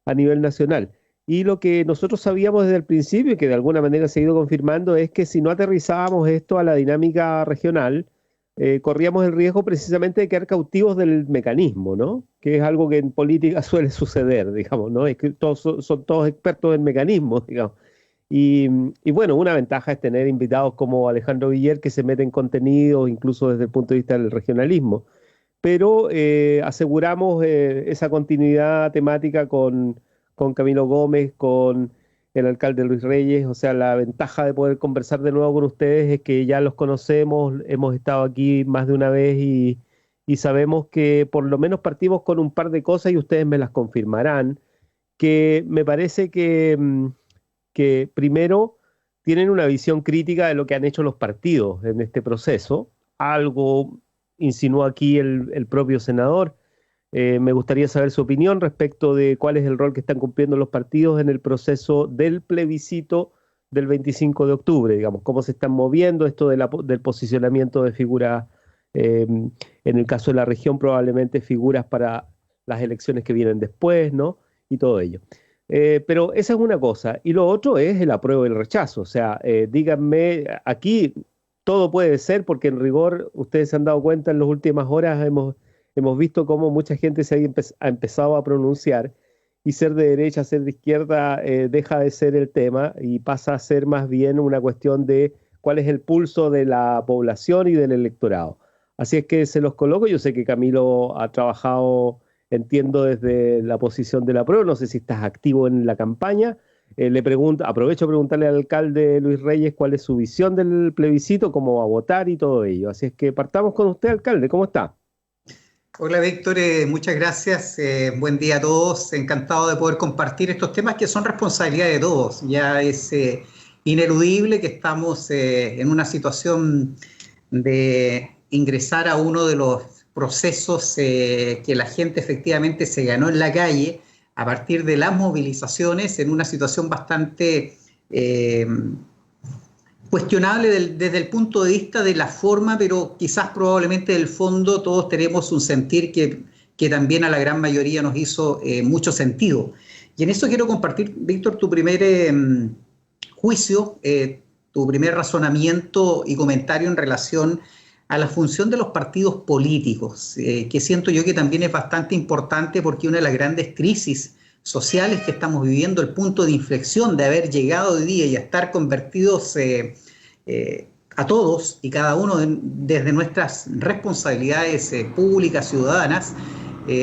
a nivel nacional. Y lo que nosotros sabíamos desde el principio, y que de alguna manera se ha ido confirmando, es que si no aterrizábamos esto a la dinámica regional, corríamos el riesgo precisamente de quedar cautivos del mecanismo, ¿no? Que es algo que en política suele suceder, digamos, ¿no? Es que son todos expertos en mecanismos, digamos. Y bueno, una ventaja es tener invitados como Alejandro Villar, que se meten en contenidos, incluso desde el punto de vista del regionalismo. Pero aseguramos esa continuidad temática con Camilo Gómez, con el alcalde Luis Reyes. O sea, la ventaja de poder conversar de nuevo con ustedes es que ya los conocemos, hemos estado aquí más de una vez y sabemos que por lo menos partimos con un par de cosas y ustedes me las confirmarán, que me parece que primero tienen una visión crítica de lo que han hecho los partidos en este proceso. Algo insinuó aquí el propio senador. Me gustaría saber su opinión respecto de cuál es el rol que están cumpliendo los partidos en el proceso del plebiscito del 25 de octubre, digamos, cómo se están moviendo esto del posicionamiento de figuras, en el caso de la región probablemente figuras para las elecciones que vienen después, ¿no? Y todo ello. Pero esa es una cosa. Y lo otro es el apruebo y el rechazo. O sea, díganme, aquí todo puede ser, porque en rigor, ustedes se han dado cuenta, en las últimas horas hemos visto cómo mucha gente ha empezado a pronunciar y ser de derecha, ser de izquierda deja de ser el tema y pasa a ser más bien una cuestión de cuál es el pulso de la población y del electorado. Así es que se los coloco. Yo sé que Camilo ha trabajado, entiendo, desde la posición de la prueba. No sé si estás activo en la campaña. Aprovecho a preguntarle al alcalde Luis Reyes cuál es su visión del plebiscito, cómo va a votar y todo ello. Así es que partamos con usted, alcalde. ¿Cómo está? Hola, Víctor, muchas gracias. Buen día a todos. Encantado de poder compartir estos temas que son responsabilidad de todos. Ya es ineludible que estamos en una situación de ingresar a uno de los procesos que la gente efectivamente se ganó en la calle a partir de las movilizaciones, en una situación bastante cuestionable desde el punto de vista de la forma, pero quizás probablemente del fondo todos tenemos un sentir que también a la gran mayoría nos hizo mucho sentido. Y en eso quiero compartir, Víctor, tu primer juicio, tu primer razonamiento y comentario en relación a la función de los partidos políticos, que siento yo que también es bastante importante porque una de las grandes crisis sociales que estamos viviendo, el punto de inflexión de haber llegado hoy día y a estar convertidos a todos y cada uno desde nuestras responsabilidades públicas, ciudadanas,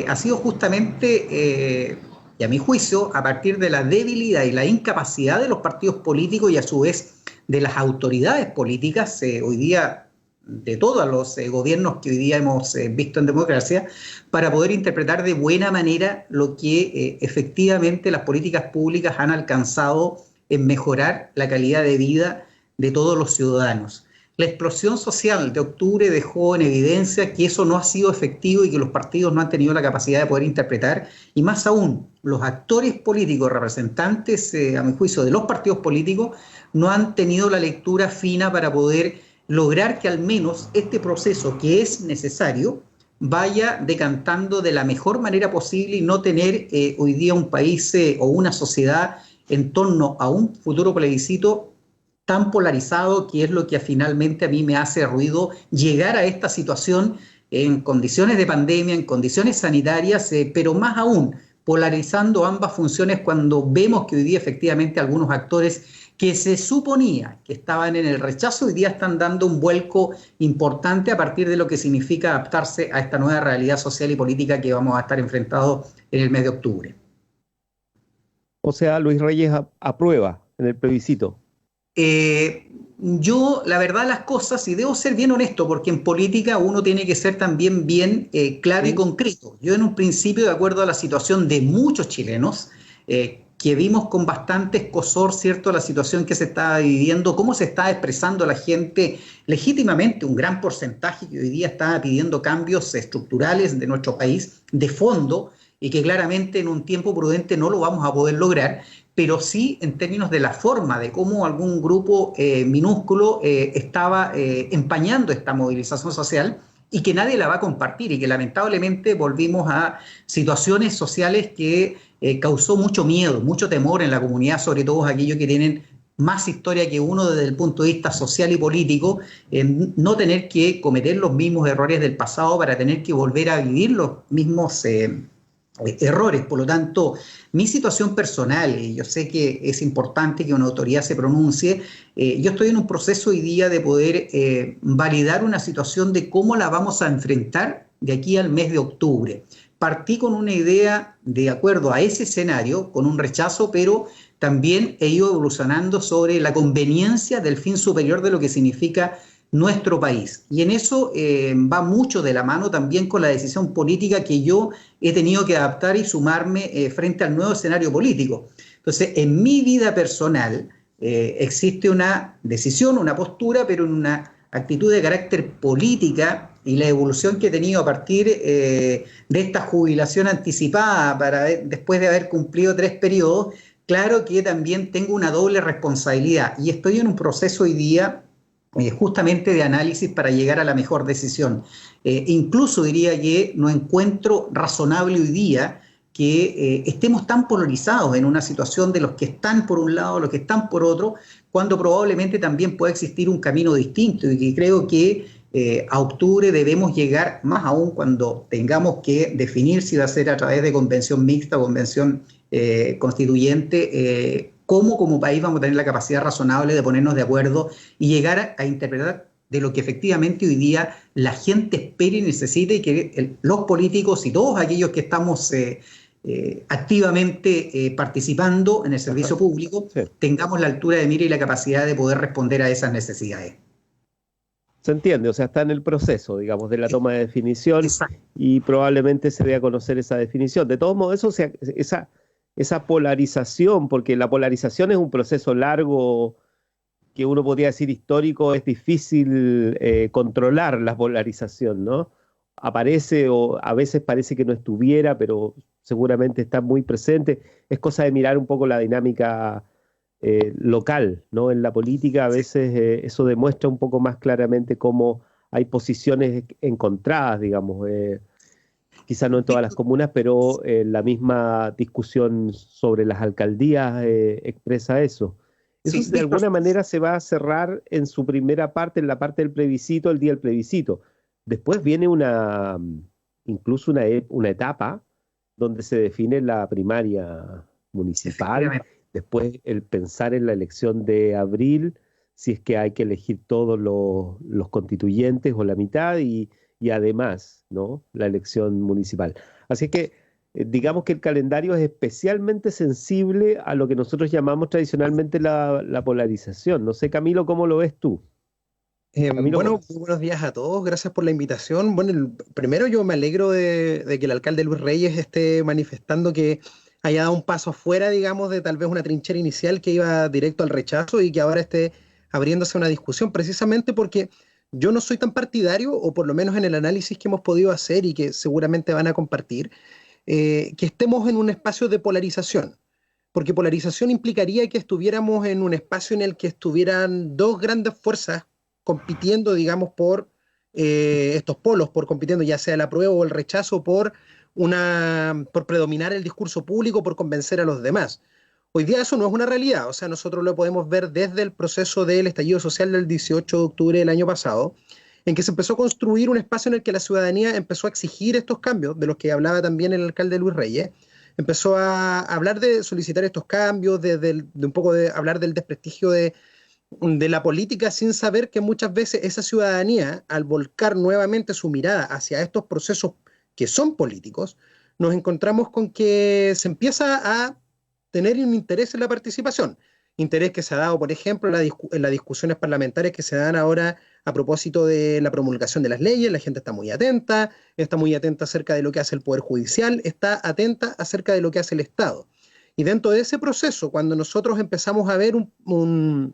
ha sido justamente, y a mi juicio, a partir de la debilidad y la incapacidad de los partidos políticos y a su vez de las autoridades políticas, hoy día de todos los gobiernos que hoy día hemos visto en democracia, para poder interpretar de buena manera lo que efectivamente las políticas públicas han alcanzado en mejorar la calidad de vida de todos los ciudadanos. La explosión social de octubre dejó en evidencia que eso no ha sido efectivo y que los partidos no han tenido la capacidad de poder interpretar, y más aún, los actores políticos, representantes, a mi juicio, de los partidos políticos, no han tenido la lectura fina para poder lograr que al menos este proceso que es necesario vaya decantando de la mejor manera posible y no tener hoy día un país o una sociedad en torno a un futuro plebiscito tan polarizado, que es lo que finalmente a mí me hace ruido llegar a esta situación en condiciones de pandemia, en condiciones sanitarias, pero más aún polarizando ambas funciones cuando vemos que hoy día efectivamente algunos actores que se suponía que estaban en el rechazo, hoy día están dando un vuelco importante a partir de lo que significa adaptarse a esta nueva realidad social y política que vamos a estar enfrentados en el mes de octubre. O sea, Luis Reyes aprueba en el plebiscito. Yo, la verdad, las cosas, y debo ser bien honesto, porque en política uno tiene que ser también bien claro y concreto. Yo en un principio, de acuerdo a la situación de muchos chilenos, que vimos con bastante escozor, ¿cierto?, la situación que se estaba viviendo, cómo se está expresando la gente legítimamente, un gran porcentaje que hoy día está pidiendo cambios estructurales de nuestro país, de fondo, y que claramente en un tiempo prudente no lo vamos a poder lograr, pero sí en términos de la forma, de cómo algún grupo minúsculo estaba empañando esta movilización social y que nadie la va a compartir y que lamentablemente volvimos a situaciones sociales que causó mucho miedo, mucho temor en la comunidad, sobre todo aquellos que tienen más historia que uno desde el punto de vista social y político, no tener que cometer los mismos errores del pasado para tener que volver a vivir los mismos errores. Por lo tanto, mi situación personal, y yo sé que es importante que una autoridad se pronuncie, yo estoy en un proceso hoy día de poder validar una situación de cómo la vamos a enfrentar de aquí al mes de octubre. Partí con una idea de acuerdo a ese escenario, con un rechazo, pero también he ido evolucionando sobre la conveniencia del fin superior de lo que significa nuestro país. Y en eso va mucho de la mano también con la decisión política que yo he tenido que adaptar y sumarme frente al nuevo escenario político. Entonces, en mi vida personal existe una decisión, una postura, pero en una actitud de carácter política, y la evolución que he tenido a partir de esta jubilación anticipada después de haber cumplido 3 periodos, claro que también tengo una doble responsabilidad y estoy en un proceso hoy día justamente de análisis para llegar a la mejor decisión. Incluso diría que no encuentro razonable hoy día que estemos tan polarizados en una situación de los que están por un lado, los que están por otro, cuando probablemente también puede existir un camino distinto y que creo que a octubre debemos llegar, más aún cuando tengamos que definir si va a ser a través de convención mixta o convención constituyente, cómo como país vamos a tener la capacidad razonable de ponernos de acuerdo y llegar a interpretar de lo que efectivamente hoy día la gente espera y necesita, y que los políticos y todos aquellos que estamos activamente participando en el servicio público, tengamos la altura de mira y la capacidad de poder responder a esas necesidades. Se entiende, o sea, está en el proceso, digamos, de la toma de definición. Exacto. Y probablemente se dé a conocer esa definición. De todos modos, esa polarización, porque la polarización es un proceso largo, que uno podría decir histórico, es difícil controlar la polarización, ¿no? Aparece o a veces parece que no estuviera, pero seguramente está muy presente. Es cosa de mirar un poco la dinámica local, ¿no? En la política a veces eso demuestra un poco más claramente cómo hay posiciones encontradas, digamos, quizá no en todas las comunas, pero la misma discusión sobre las alcaldías expresa eso. Eso de alguna manera se va a cerrar en su primera parte, en la parte del plebiscito, el día del plebiscito. Después viene incluso una etapa donde se define la primaria municipal, después el pensar en la elección de abril, si es que hay que elegir todos los constituyentes o la mitad, y además, ¿no?, la elección municipal. Así que digamos que el calendario es especialmente sensible a lo que nosotros llamamos tradicionalmente la polarización. No sé, Camilo, ¿cómo lo ves tú? Bueno, muy buenos días a todos, gracias por la invitación. Bueno, primero yo me alegro de que el alcalde Luis Reyes esté manifestando que haya dado un paso afuera, digamos, de tal vez una trinchera inicial que iba directo al rechazo, y que ahora esté abriéndose una discusión, precisamente porque yo no soy tan partidario, o por lo menos en el análisis que hemos podido hacer y que seguramente van a compartir, que estemos en un espacio de polarización, porque polarización implicaría que estuviéramos en un espacio en el que estuvieran dos grandes fuerzas compitiendo, digamos, por estos polos, compitiendo ya sea el apruebo o el rechazo, por predominar el discurso público, por convencer a los demás. Hoy día eso no es una realidad, o sea, nosotros lo podemos ver desde el proceso del estallido social del 18 de octubre del año pasado, en que se empezó a construir un espacio en el que la ciudadanía empezó a exigir estos cambios, de los que hablaba también el alcalde Luis Reyes, empezó a hablar de solicitar estos cambios, de un poco de hablar del desprestigio de la política, sin saber que muchas veces esa ciudadanía, al volcar nuevamente su mirada hacia estos procesos que son políticos, nos encontramos con que se empieza a tener un interés en la participación. Interés que se ha dado, por ejemplo, en las discusiones parlamentarias que se dan ahora a propósito de la promulgación de las leyes. La gente está muy atenta acerca de lo que hace el Poder Judicial, está atenta acerca de lo que hace el Estado. Y dentro de ese proceso, cuando nosotros empezamos a ver una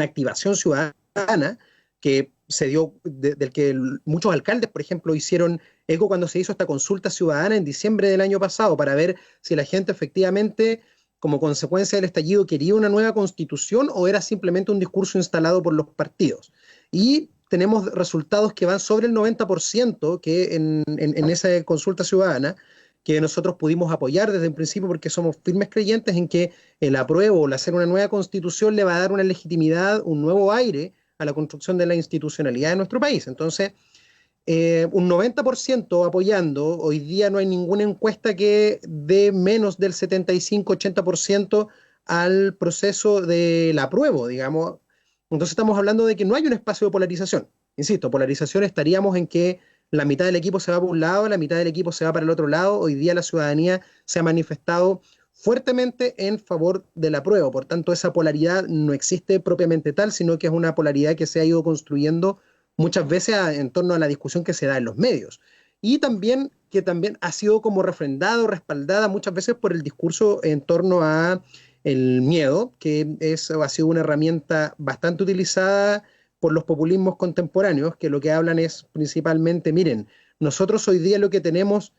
activación ciudadana que se dio, del que muchos alcaldes, por ejemplo, hicieron eco cuando se hizo esta consulta ciudadana en diciembre del año pasado, para ver si la gente efectivamente, como consecuencia del estallido, quería una nueva constitución o era simplemente un discurso instalado por los partidos. Y tenemos resultados que van sobre el 90%, que en esa consulta ciudadana, que nosotros pudimos apoyar desde un principio, porque somos firmes creyentes en que el apruebo o el hacer una nueva constitución le va a dar una legitimidad, un nuevo aire a la construcción de la institucionalidad de nuestro país. Entonces, un 90% apoyando. Hoy día no hay ninguna encuesta que dé menos del 75-80% al proceso del apruebo, digamos. Entonces estamos hablando de que no hay un espacio de polarización. Insisto, polarización estaríamos en que la mitad del equipo se va para un lado, la mitad del equipo se va para el otro lado. Hoy día la ciudadanía se ha manifestado fuertemente en favor del apruebo. Por tanto, esa polaridad no existe propiamente tal, sino que es una polaridad que se ha ido construyendo muchas veces en torno a la discusión que se da en los medios. Y también que también ha sido como refrendada o respaldada muchas veces por el discurso en torno a el miedo, que ha sido una herramienta bastante utilizada por los populismos contemporáneos, que lo que hablan es principalmente, miren, nosotros hoy día lo que tenemos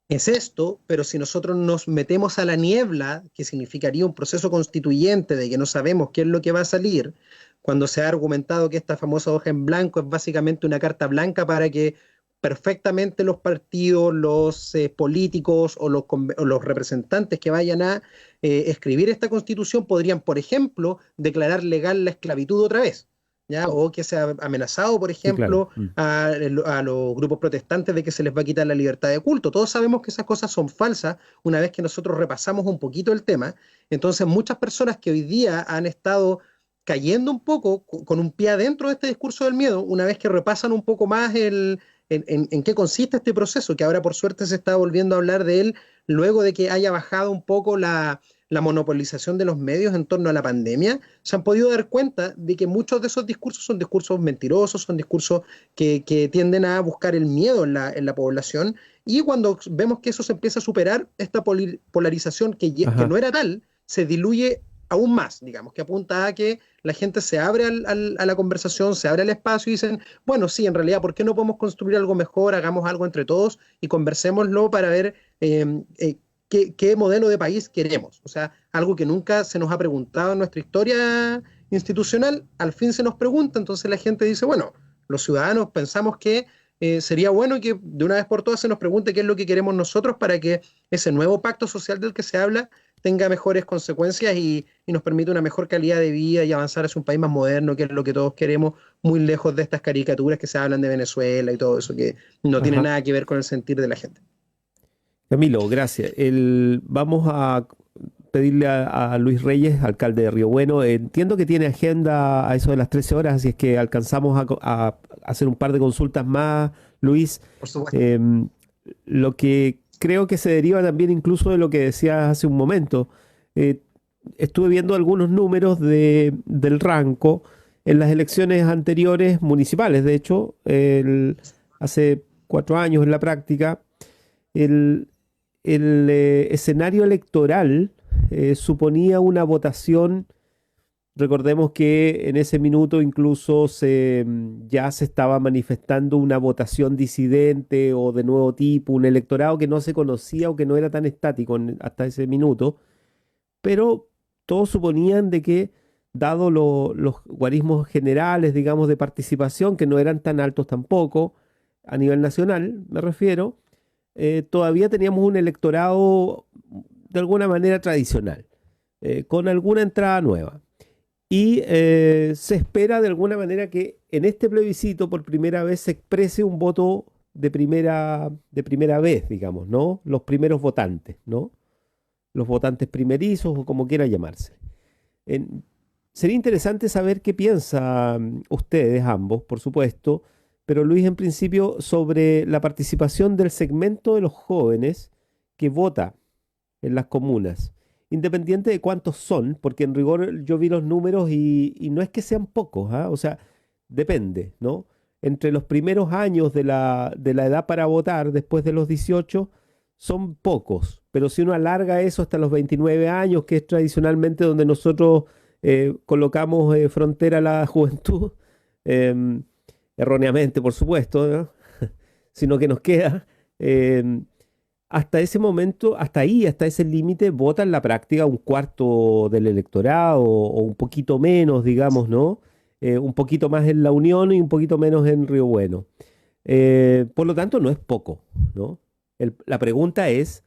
es esto, pero si nosotros nos metemos a la niebla, que significaría un proceso constituyente de que no sabemos qué es lo que va a salir, cuando se ha argumentado que esta famosa hoja en blanco es básicamente una carta blanca para que perfectamente los partidos, los políticos o los representantes que vayan a escribir esta constitución podrían, por ejemplo, declarar legal la esclavitud otra vez. ¿ya? O que se ha amenazado, por ejemplo, Sí, claro. a los grupos protestantes de que se les va a quitar la libertad de culto. Todos sabemos que esas cosas son falsas una vez que nosotros repasamos un poquito el tema. Entonces, muchas personas que hoy día han estado cayendo un poco con un pie adentro de este discurso del miedo, una vez que repasan un poco más en qué consiste este proceso, que ahora por suerte se está volviendo a hablar de él luego de que haya bajado un poco la monopolización de los medios en torno a la pandemia, se han podido dar cuenta de que muchos de esos discursos son discursos mentirosos, son discursos que tienden a buscar el miedo en la población, y cuando vemos que eso se empieza a superar, esta polarización que no era tal, se diluye aún más, digamos, que apunta a que la gente se abre a la conversación, se abre al espacio y dicen, bueno, sí, en realidad, ¿por qué no podemos construir algo mejor? Hagamos algo entre todos y conversémoslo para ver qué modelo de país queremos. O sea, algo que nunca se nos ha preguntado en nuestra historia institucional, al fin se nos pregunta, entonces la gente dice, bueno, los ciudadanos pensamos que sería bueno que de una vez por todas se nos pregunte qué es lo que queremos nosotros para que ese nuevo pacto social del que se habla tenga mejores consecuencias y nos permita una mejor calidad de vida y avanzar hacia un país más moderno, que es lo que todos queremos, muy lejos de estas caricaturas que se hablan de Venezuela y todo eso, que no tiene nada que ver con el sentir de la gente. Camilo, gracias. Vamos a pedirle a Luis Reyes, alcalde de Río Bueno. Entiendo que tiene agenda a eso de las 13 horas, así es que alcanzamos a hacer un par de consultas más, Luis. Por supuesto. Lo que creo que se deriva también incluso de lo que decías hace un momento. Estuve viendo algunos números del Ranco en las elecciones anteriores municipales. De hecho, hace 4 años en la práctica, el escenario electoral suponía una votación. Recordemos que en ese minuto incluso ya se estaba manifestando una votación disidente o de nuevo tipo, un electorado que no se conocía o que no era tan estático hasta ese minuto, pero todos suponían de que, dado los guarismos generales, digamos, de participación, que no eran tan altos tampoco, a nivel nacional, me refiero, todavía teníamos un electorado de alguna manera tradicional, con alguna entrada nueva. Y se espera de alguna manera que en este plebiscito por primera vez se exprese un voto de primera vez, digamos, ¿no? Los primeros votantes, ¿no? Los votantes primerizos o como quiera llamarse. Sería interesante saber qué piensan ustedes, ambos, por supuesto, pero Luis, en principio, sobre la participación del segmento de los jóvenes que vota en las comunas, independiente de cuántos son, porque en rigor yo vi los números y no es que sean pocos, ¿ah? O sea, depende, ¿no? Entre los primeros años de la edad para votar, después de los 18, son pocos, pero si uno alarga eso hasta los 29 años, que es tradicionalmente donde nosotros colocamos frontera a la juventud, erróneamente, por supuesto, ¿no? Sino que nos queda... hasta ese momento, hasta ese límite, vota en la práctica un cuarto del electorado o un poquito menos, digamos, ¿no? Un poquito más en La Unión y un poquito menos en Río Bueno. Por lo tanto, no es poco, ¿no? La pregunta es,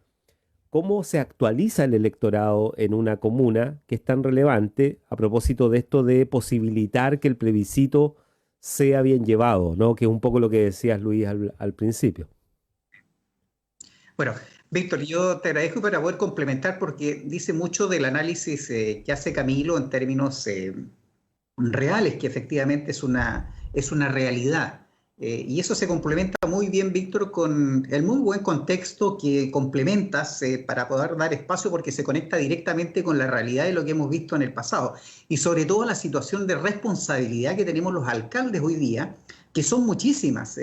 ¿cómo se actualiza el electorado en una comuna que es tan relevante a propósito de esto de posibilitar que el plebiscito sea bien llevado, ¿no? Que es un poco lo que decías, Luis, al principio. Bueno, Víctor, yo te agradezco para poder complementar porque dice mucho del análisis que hace Camilo en términos reales, que efectivamente es una realidad. Y eso se complementa muy bien, Víctor, con el muy buen contexto que complementas para poder dar espacio porque se conecta directamente con la realidad de lo que hemos visto en el pasado. Y sobre todo la situación de responsabilidad que tenemos los alcaldes hoy día, que son muchísimas.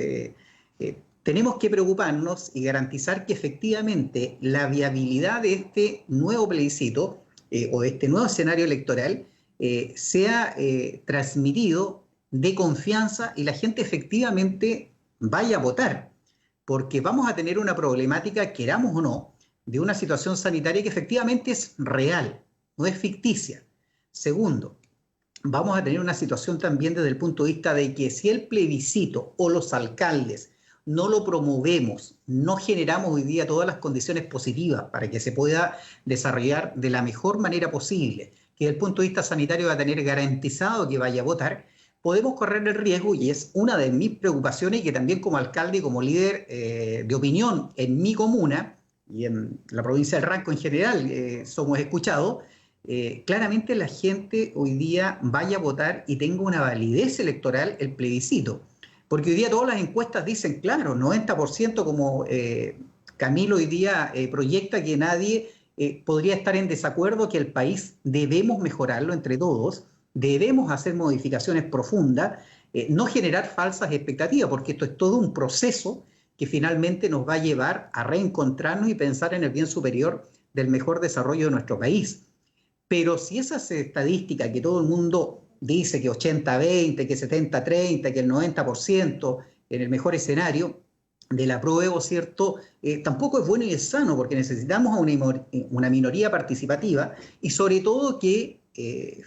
Tenemos que preocuparnos y garantizar que efectivamente la viabilidad de este nuevo plebiscito o de este nuevo escenario electoral sea transmitido de confianza y la gente efectivamente vaya a votar, porque vamos a tener una problemática, queramos o no, de una situación sanitaria que efectivamente es real, no es ficticia. Segundo, vamos a tener una situación también desde el punto de vista de que si el plebiscito o los alcaldes no lo promovemos, no generamos hoy día todas las condiciones positivas para que se pueda desarrollar de la mejor manera posible, que desde el punto de vista sanitario va a tener garantizado que vaya a votar, podemos correr el riesgo, y es una de mis preocupaciones, y que también como alcalde y como líder de opinión en mi comuna y en la provincia del Ranco en general somos escuchados, claramente la gente hoy día vaya a votar y tenga una validez electoral el plebiscito. Porque hoy día todas las encuestas dicen, claro, 90% como Camilo hoy día proyecta, que nadie podría estar en desacuerdo, que el país debemos mejorarlo entre todos, debemos hacer modificaciones profundas, no generar falsas expectativas, porque esto es todo un proceso que finalmente nos va a llevar a reencontrarnos y pensar en el bien superior del mejor desarrollo de nuestro país. Pero si esas estadísticas que todo el mundo dice, que 80-20, que 70-30, que el 90% en el mejor escenario del apruebo, ¿cierto? Tampoco es bueno y es sano, porque necesitamos a una minoría participativa, y sobre todo que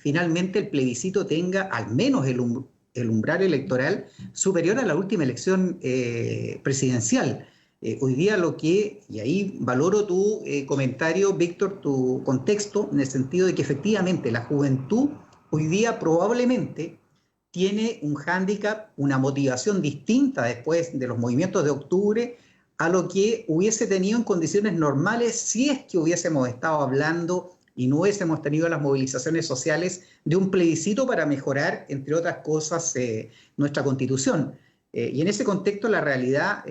finalmente el plebiscito tenga al menos el umbral electoral superior a la última elección presidencial. Hoy día y ahí valoro tu comentario, Víctor, tu contexto, en el sentido de que efectivamente la juventud hoy día probablemente tiene un hándicap, una motivación distinta después de los movimientos de octubre a lo que hubiese tenido en condiciones normales si es que hubiésemos estado hablando y no hubiésemos tenido las movilizaciones sociales de un plebiscito para mejorar, entre otras cosas, nuestra Constitución. Y en ese contexto la realidad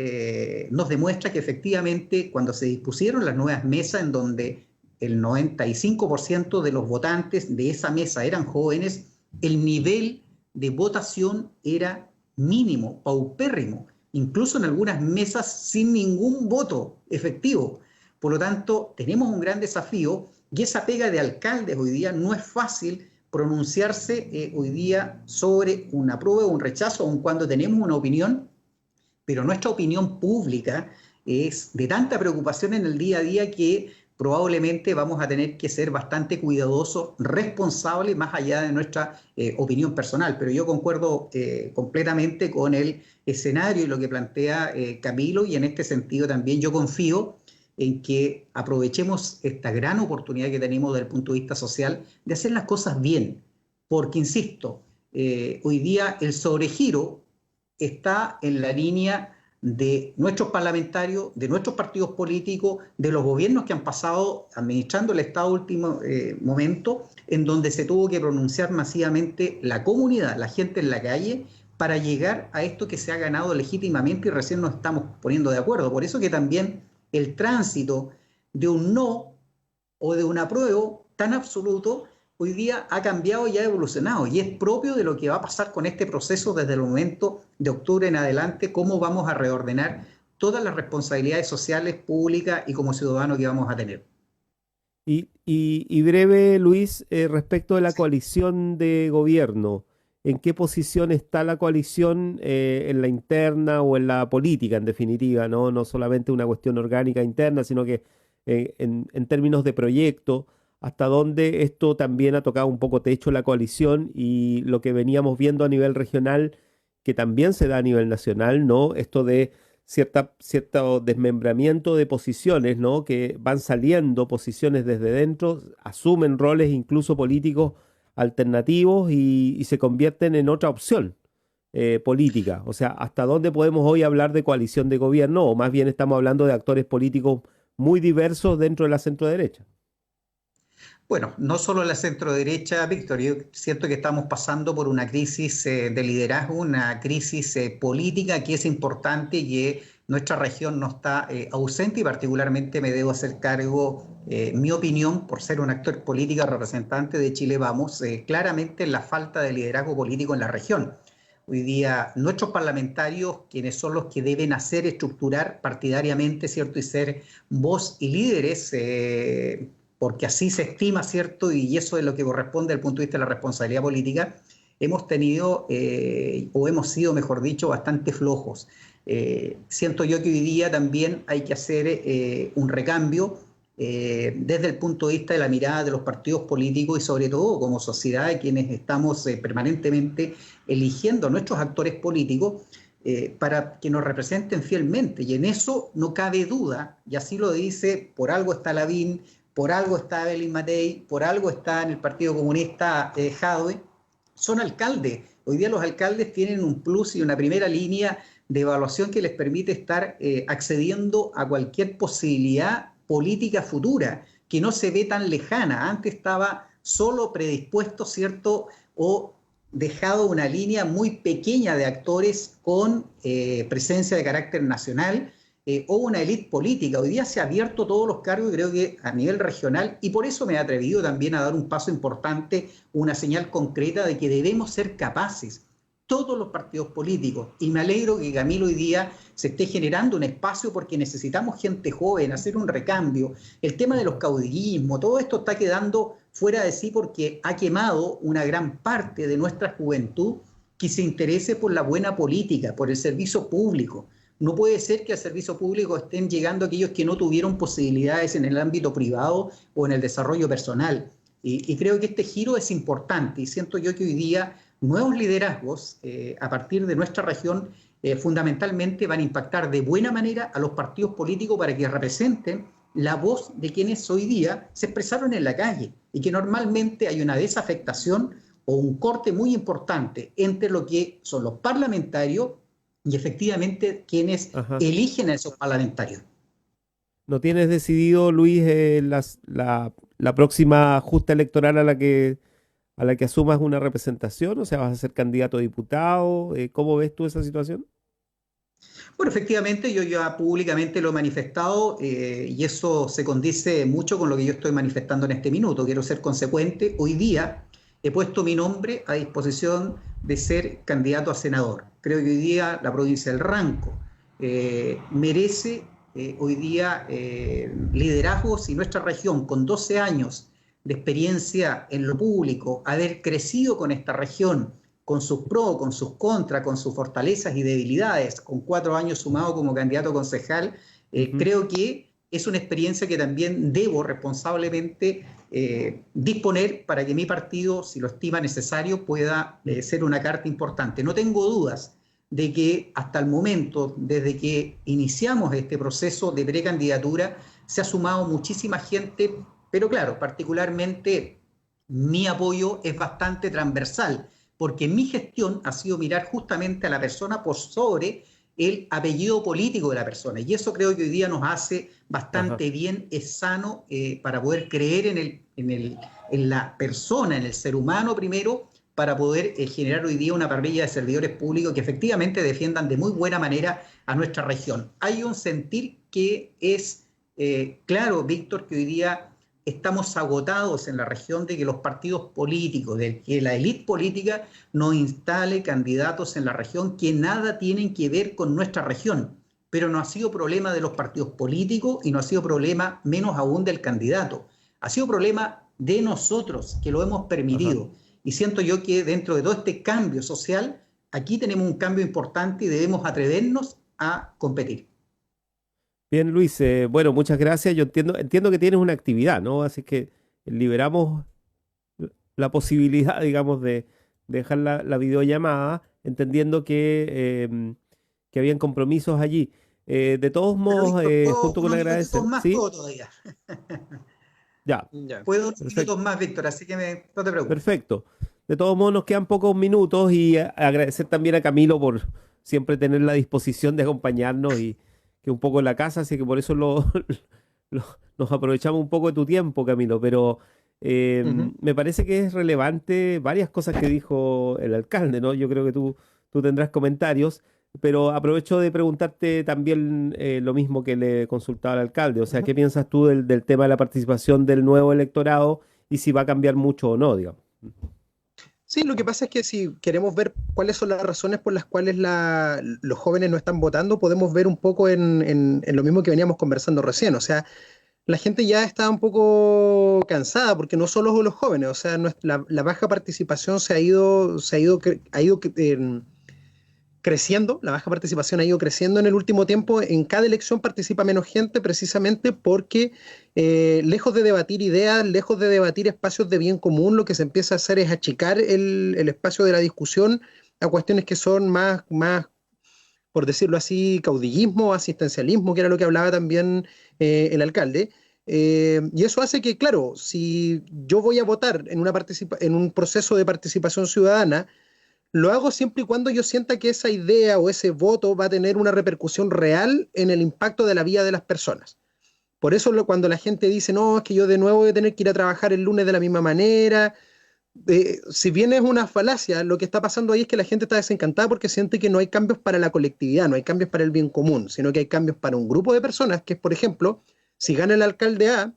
nos demuestra que efectivamente cuando se dispusieron las nuevas mesas, en donde el 95% de los votantes de esa mesa eran jóvenes, el nivel de votación era mínimo, paupérrimo, incluso en algunas mesas sin ningún voto efectivo. Por lo tanto, tenemos un gran desafío, y esa pega de alcaldes hoy día no es fácil pronunciarse hoy día sobre un apruebo o un rechazo, aun cuando tenemos una opinión, pero nuestra opinión pública es de tanta preocupación en el día a día que probablemente vamos a tener que ser bastante cuidadosos, responsables, más allá de nuestra opinión personal. Pero yo concuerdo completamente con el escenario y lo que plantea Camilo, y en este sentido también yo confío en que aprovechemos esta gran oportunidad que tenemos desde el punto de vista social de hacer las cosas bien. Porque, insisto, hoy día el sobregiro está en la línea de nuestros parlamentarios, de nuestros partidos políticos, de los gobiernos que han pasado administrando el Estado último momento, en donde se tuvo que pronunciar masivamente la comunidad, la gente en la calle, para llegar a esto que se ha ganado legítimamente, y recién nos estamos poniendo de acuerdo. Por eso que también el tránsito de un no o de un apruebo tan absoluto hoy día ha cambiado y ha evolucionado, y es propio de lo que va a pasar con este proceso desde el momento de octubre en adelante, cómo vamos a reordenar todas las responsabilidades sociales, públicas y como ciudadanos que vamos a tener. Y breve, Luis, respecto de la coalición de gobierno, ¿en qué posición está la coalición en la interna o en la política, en definitiva? No solamente una cuestión orgánica interna, sino que en términos de proyecto, hasta dónde esto también ha tocado un poco techo la coalición, y lo que veníamos viendo a nivel regional, que también se da a nivel nacional, ¿no? Esto de cierto desmembramiento de posiciones, ¿no? Que van saliendo posiciones desde dentro, asumen roles incluso políticos alternativos y se convierten en otra opción política. O sea, ¿hasta dónde podemos hoy hablar de coalición de gobierno? O más bien estamos hablando de actores políticos muy diversos dentro de la centroderecha. Bueno, no solo la centroderecha, Víctor, yo siento que estamos pasando por una crisis de liderazgo, una crisis política que es importante, y que nuestra región no está ausente, y particularmente me debo hacer cargo, mi opinión, por ser un actor político representante de Chile Vamos, claramente la falta de liderazgo político en la región. Hoy día nuestros parlamentarios, quienes son los que deben hacer, estructurar partidariamente, ¿cierto? Y ser voz y líderes, porque así se estima, ¿cierto? Y eso es lo que corresponde desde el punto de vista de la responsabilidad política. Hemos tenido, o hemos sido, mejor dicho, bastante flojos. Siento yo que hoy día también hay que hacer un recambio desde el punto de vista de la mirada de los partidos políticos, y sobre todo como sociedad, quienes estamos permanentemente eligiendo a nuestros actores políticos para que nos representen fielmente. Y en eso no cabe duda, y así lo dice, por algo está Lavín, por algo está Evelyn Matei, por algo está en el Partido Comunista Jadwe, son alcaldes. Hoy día los alcaldes tienen un plus y una primera línea de evaluación que les permite estar accediendo a cualquier posibilidad política futura, que no se ve tan lejana. Antes estaba solo predispuesto, ¿cierto?, o dejado una línea muy pequeña de actores con presencia de carácter nacional o una élite política. Hoy día se ha abierto todos los cargos, y creo que a nivel regional, y por eso me he atrevido también a dar un paso importante, una señal concreta de que debemos ser capaces, todos los partidos políticos, y me alegro que Camilo hoy día se esté generando un espacio porque necesitamos gente joven, hacer un recambio. El tema de los caudillismos, todo esto está quedando fuera de sí porque ha quemado una gran parte de nuestra juventud que se interese por la buena política, por el servicio público. No puede ser que al servicio público estén llegando aquellos que no tuvieron posibilidades en el ámbito privado o en el desarrollo personal. Y creo que este giro es importante y siento yo que hoy día nuevos liderazgos a partir de nuestra región fundamentalmente van a impactar de buena manera a los partidos políticos para que representen la voz de quienes hoy día se expresaron en la calle y que normalmente hay una desafectación o un corte muy importante entre lo que son los parlamentarios y efectivamente quienes eligen a esos parlamentarios. ¿No tienes decidido, Luis, la próxima justa electoral a la que asumas una representación? O sea, ¿vas a ser candidato a diputado? ¿Cómo ves tú esa situación? Bueno, efectivamente, yo ya públicamente lo he manifestado y eso se condice mucho con lo que yo estoy manifestando en este minuto. Quiero ser consecuente. Hoy día he puesto mi nombre a disposición de ser candidato a senador. Creo que hoy día la provincia del Ranco merece hoy día liderazgos y nuestra región con 12 años de experiencia en lo público, haber crecido con esta región, con sus pros, con sus contras, con sus fortalezas y debilidades, con 4 años sumado como candidato a concejal, creo que es una experiencia que también debo responsablemente disponer para que mi partido, si lo estima necesario, pueda ser una carta importante. No tengo dudas de que hasta el momento, desde que iniciamos este proceso de precandidatura, se ha sumado muchísima gente, pero claro, particularmente mi apoyo es bastante transversal, porque mi gestión ha sido mirar justamente a la persona por sobre el apellido político de la persona. Y eso creo que hoy día nos hace bastante bien, es sano para poder creer en la persona, en el ser humano primero, para poder generar hoy día una parrilla de servidores públicos que efectivamente defiendan de muy buena manera a nuestra región. Hay un sentir que es claro, Víctor, que hoy día estamos agotados en la región de que los partidos políticos, de que la élite política no instale candidatos en la región que nada tienen que ver con nuestra región. Pero no ha sido problema de los partidos políticos y no ha sido problema menos aún del candidato. Ha sido problema de nosotros que lo hemos permitido. Y siento yo que dentro de todo este cambio social, aquí tenemos un cambio importante y debemos atrevernos a competir. Bien, Luis, bueno, muchas gracias. Yo entiendo que tienes una actividad, ¿no? Así que liberamos la posibilidad, digamos, de dejar la videollamada, entendiendo que habían compromisos allí. De todos modos, junto con agradecer. ¿Sí? Todavía. Ya. Puedo unos minutos más, Víctor, así que no te preocupes. Perfecto. De todos modos, nos quedan pocos minutos y agradecer también a Camilo por siempre tener la disposición de acompañarnos y que un poco en la casa, así que por eso nos aprovechamos un poco de tu tiempo, Camilo, pero me parece que es relevante varias cosas que dijo el alcalde, ¿no? Yo creo que tú tendrás comentarios, pero aprovecho de preguntarte también lo mismo que le consultaba al alcalde, o sea, ¿qué piensas tú del tema de la participación del nuevo electorado y si va a cambiar mucho o no, digamos? Sí, lo que pasa es que si queremos ver cuáles son las razones por las cuales los jóvenes no están votando, podemos ver un poco en lo mismo que veníamos conversando recién. O sea, la gente ya está un poco cansada, porque no solo los jóvenes, o sea, la baja participación ha ido creciendo, la baja participación ha ido creciendo en el último tiempo. En cada elección participa menos gente precisamente porque lejos de debatir ideas, lejos de debatir espacios de bien común, lo que se empieza a hacer es achicar el espacio de la discusión a cuestiones que son más, por decirlo así, caudillismo, asistencialismo, que era lo que hablaba también el alcalde. Y eso hace que, claro, si yo voy a votar en un proceso de participación ciudadana, lo hago siempre y cuando yo sienta que esa idea o ese voto va a tener una repercusión real en el impacto de la vida de las personas. Por eso cuando la gente dice, no, es que yo de nuevo voy a tener que ir a trabajar el lunes de la misma manera, si bien es una falacia, lo que está pasando ahí es que la gente está desencantada porque siente que no hay cambios para la colectividad, no hay cambios para el bien común, sino que hay cambios para un grupo de personas, que es, por ejemplo, si gana el alcalde A,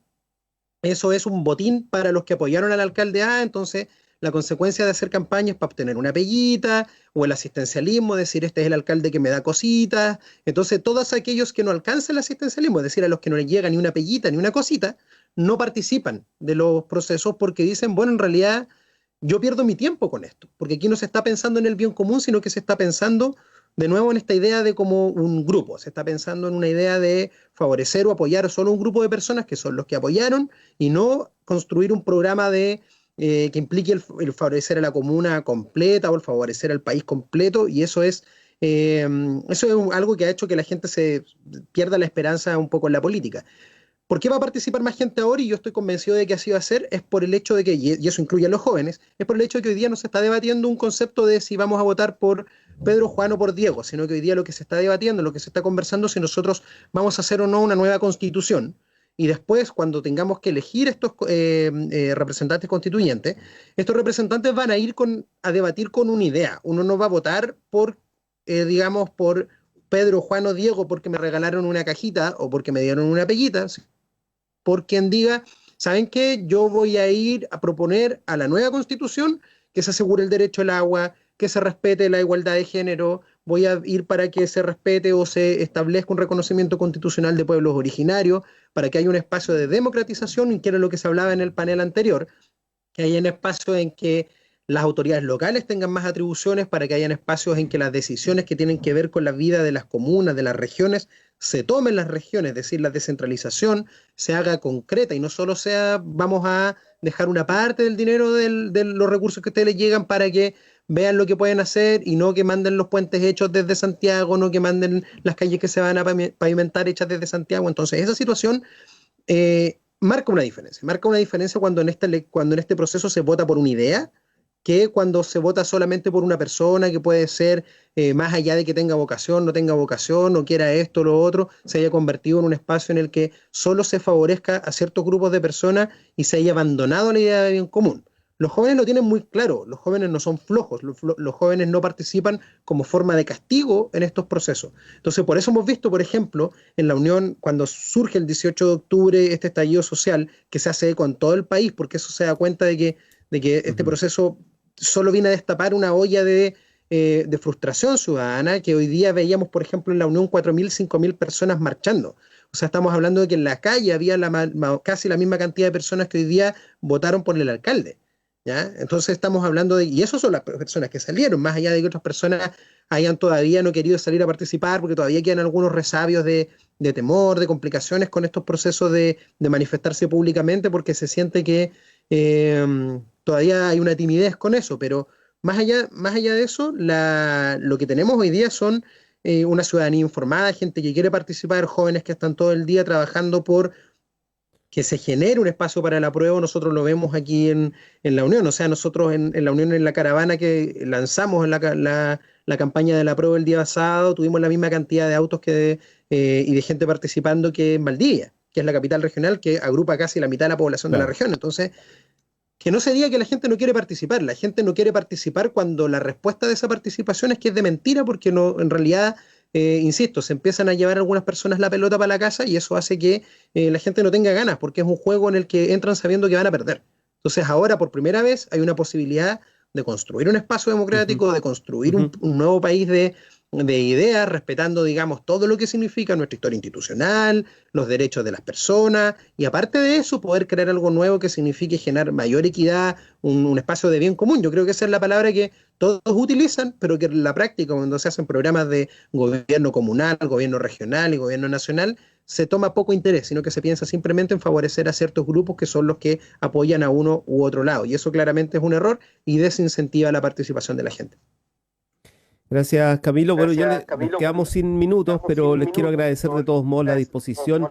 eso es un botín para los que apoyaron al alcalde A, entonces la consecuencia de hacer campaña es para obtener una peguita, o el asistencialismo, decir este es el alcalde que me da cositas. Entonces todos aquellos que no alcanzan el asistencialismo, es decir, a los que no les llega ni una peguita ni una cosita, no participan de los procesos porque dicen, bueno, en realidad yo pierdo mi tiempo con esto, porque aquí no se está pensando en el bien común, sino que se está pensando de nuevo en esta idea de como un grupo, se está pensando en una idea de favorecer o apoyar solo un grupo de personas que son los que apoyaron y no construir un programa de que implique el favorecer a la comuna completa o el favorecer al país completo, y eso es algo que ha hecho que la gente se pierda la esperanza un poco en la política. ¿Por qué va a participar más gente ahora? Y yo estoy convencido de que así va a ser, es por el hecho de que, y eso incluye a los jóvenes, es por el hecho de que hoy día no se está debatiendo un concepto de si vamos a votar por Pedro, Juan o por Diego, sino que hoy día lo que se está debatiendo, lo que se está conversando, es si nosotros vamos a hacer o no una nueva constitución. Y después, cuando tengamos que elegir estos representantes constituyentes, estos representantes van a ir a debatir con una idea. Uno no va a votar por, digamos, por Pedro, Juan o Diego porque me regalaron una cajita o porque me dieron una peguita, por quien diga, ¿saben qué? Yo voy a ir a proponer a la nueva constitución que se asegure el derecho al agua, que se respete la igualdad de género, voy a ir para que se respete o se establezca un reconocimiento constitucional de pueblos originarios, para que haya un espacio de democratización, y que era lo que se hablaba en el panel anterior, que haya un espacio en que las autoridades locales tengan más atribuciones, para que hayan espacios en que las decisiones que tienen que ver con la vida de las comunas, de las regiones, se tomen las regiones, es decir, la descentralización se haga concreta y no solo sea vamos a dejar una parte del dinero de los recursos que a ustedes les llegan para que vean lo que pueden hacer y no que manden los puentes hechos desde Santiago, no que manden las calles que se van a pavimentar hechas desde Santiago. Entonces esa situación marca una diferencia cuando en este proceso se vota por una idea, que cuando se vota solamente por una persona que puede ser, más allá de que tenga vocación, no tenga vocación, no quiera esto o lo otro, se haya convertido en un espacio en el que solo se favorezca a ciertos grupos de personas y se haya abandonado la idea de bien común. Los jóvenes lo tienen muy claro, los jóvenes no son flojos, los jóvenes no participan como forma de castigo en estos procesos. Entonces, por eso hemos visto, por ejemplo, en la Unión, cuando surge el 18 de octubre este estallido social, que se hace con todo el país, porque eso se da cuenta de que este proceso solo viene a destapar una olla de frustración ciudadana, que hoy día veíamos, por ejemplo, en la Unión 4.000, 5.000 personas marchando. O sea, estamos hablando de que en la calle había casi la misma cantidad de personas que hoy día votaron por el alcalde, ¿ya? Entonces estamos hablando de, y esas son las personas que salieron, más allá de que otras personas hayan todavía no querido salir a participar, porque todavía quedan algunos resabios de temor, de complicaciones con estos procesos de manifestarse públicamente, porque se siente que todavía hay una timidez con eso, pero más allá de eso, lo que tenemos hoy día son una ciudadanía informada, gente que quiere participar, jóvenes que están todo el día trabajando por que se genere un espacio para el apruebo. Nosotros lo vemos aquí en la Unión, o sea, nosotros en la Unión, en la caravana que lanzamos en la campaña del apruebo el día pasado, tuvimos la misma cantidad de autos y de gente participando que en Valdivia, que es la capital regional, que agrupa casi la mitad de la población de la región. Entonces, que no se diga que la gente no quiere participar. La gente no quiere participar cuando la respuesta de esa participación es que es de mentira, porque no, en realidad, insisto, se empiezan a llevar algunas personas la pelota para la casa y eso hace que la gente no tenga ganas, porque es un juego en el que entran sabiendo que van a perder. Entonces ahora, por primera vez, hay una posibilidad de construir un espacio democrático, de construir un nuevo país de ideas, respetando, digamos, todo lo que significa nuestra historia institucional, los derechos de las personas, y aparte de eso, poder crear algo nuevo que signifique generar mayor equidad, un espacio de bien común. Yo creo que esa es la palabra que todos utilizan, pero que en la práctica, cuando se hacen programas de gobierno comunal, gobierno regional y gobierno nacional, se toma poco interés, sino que se piensa simplemente en favorecer a ciertos grupos que son los que apoyan a uno u otro lado, y eso claramente es un error y desincentiva la participación de la gente. Gracias, Camilo. Bueno, nos quedamos sin minutos, pero les quiero agradecer de todos modos la disposición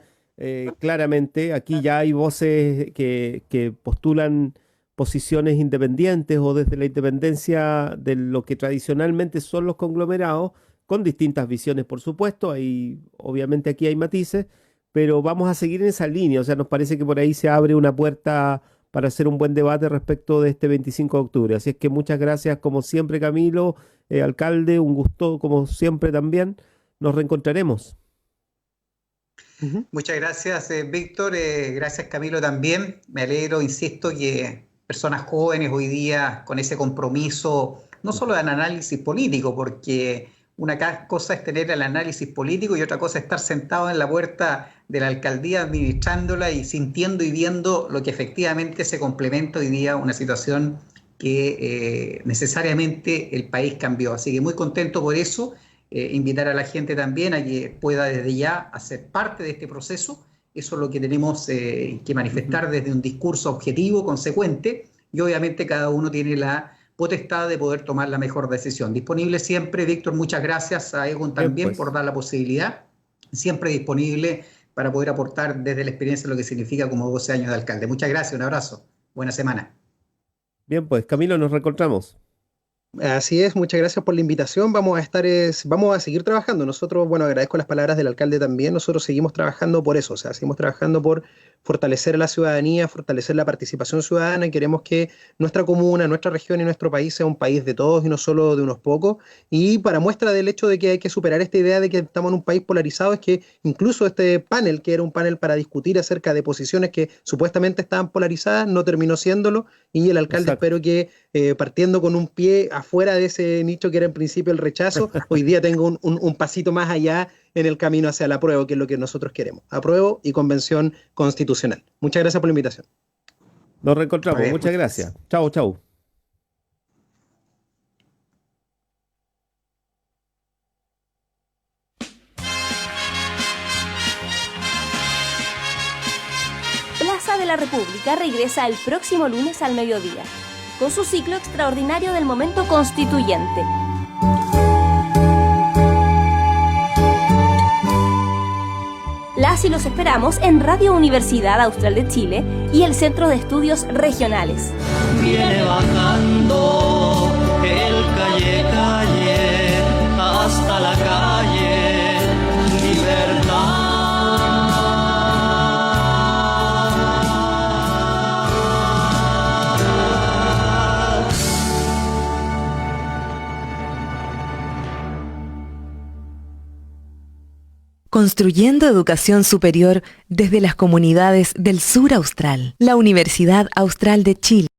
claramente. Aquí ya hay voces que postulan posiciones independientes o desde la independencia de lo que tradicionalmente son los conglomerados, con distintas visiones, por supuesto. Obviamente aquí hay matices, pero vamos a seguir en esa línea. O sea, nos parece que por ahí se abre una puerta para hacer un buen debate respecto de este 25 de octubre. Así es que muchas gracias, como siempre, Camilo, alcalde, un gusto, como siempre también. Nos reencontraremos. Muchas gracias, Víctor. Gracias, Camilo, también. Me alegro, insisto, que personas jóvenes hoy día con ese compromiso, no solo del análisis político, porque una cosa es tener el análisis político y otra cosa es estar sentado en la puerta de la alcaldía administrándola y sintiendo y viendo lo que efectivamente se complementa hoy día una situación que necesariamente el país cambió. Así que muy contento por eso. Invitar a la gente también a que pueda desde ya hacer parte de este proceso. Eso es lo que tenemos que manifestar desde un discurso objetivo, consecuente, y obviamente cada uno tiene la potestad de poder tomar la mejor decisión. Disponible siempre, Víctor, muchas gracias a Egon también por dar la posibilidad, siempre disponible para poder aportar desde la experiencia lo que significa como 12 años de alcalde. Muchas gracias, un abrazo, buena semana. Bien, pues Camilo, nos reencontramos. Así es, muchas gracias por la invitación. Vamos a seguir trabajando. Nosotros, bueno, agradezco las palabras del alcalde también. Nosotros seguimos trabajando por eso, o sea, seguimos trabajando por fortalecer a la ciudadanía, fortalecer la participación ciudadana, y queremos que nuestra comuna, nuestra región y nuestro país sea un país de todos y no solo de unos pocos. Y para muestra del hecho de que hay que superar esta idea de que estamos en un país polarizado, es que incluso este panel, que era un panel para discutir acerca de posiciones que supuestamente estaban polarizadas, no terminó siéndolo, y el alcalde espero que partiendo con un pie afuera de ese nicho que era en principio el rechazo, hoy día tengo un pasito más allá en el camino hacia el apruebo, que es lo que nosotros queremos. Apruebo y convención constitucional. Muchas gracias por la invitación. Nos reencontramos. Muchas gracias. Chau, chau. Plaza de la República regresa el próximo lunes al mediodía, con su ciclo extraordinario del momento constituyente. Las y los esperamos en Radio Universidad Austral de Chile y el Centro de Estudios Regionales. Viene bajando el calle hasta la calle Libertad. Construyendo educación superior desde las comunidades del sur austral. La Universidad Austral de Chile.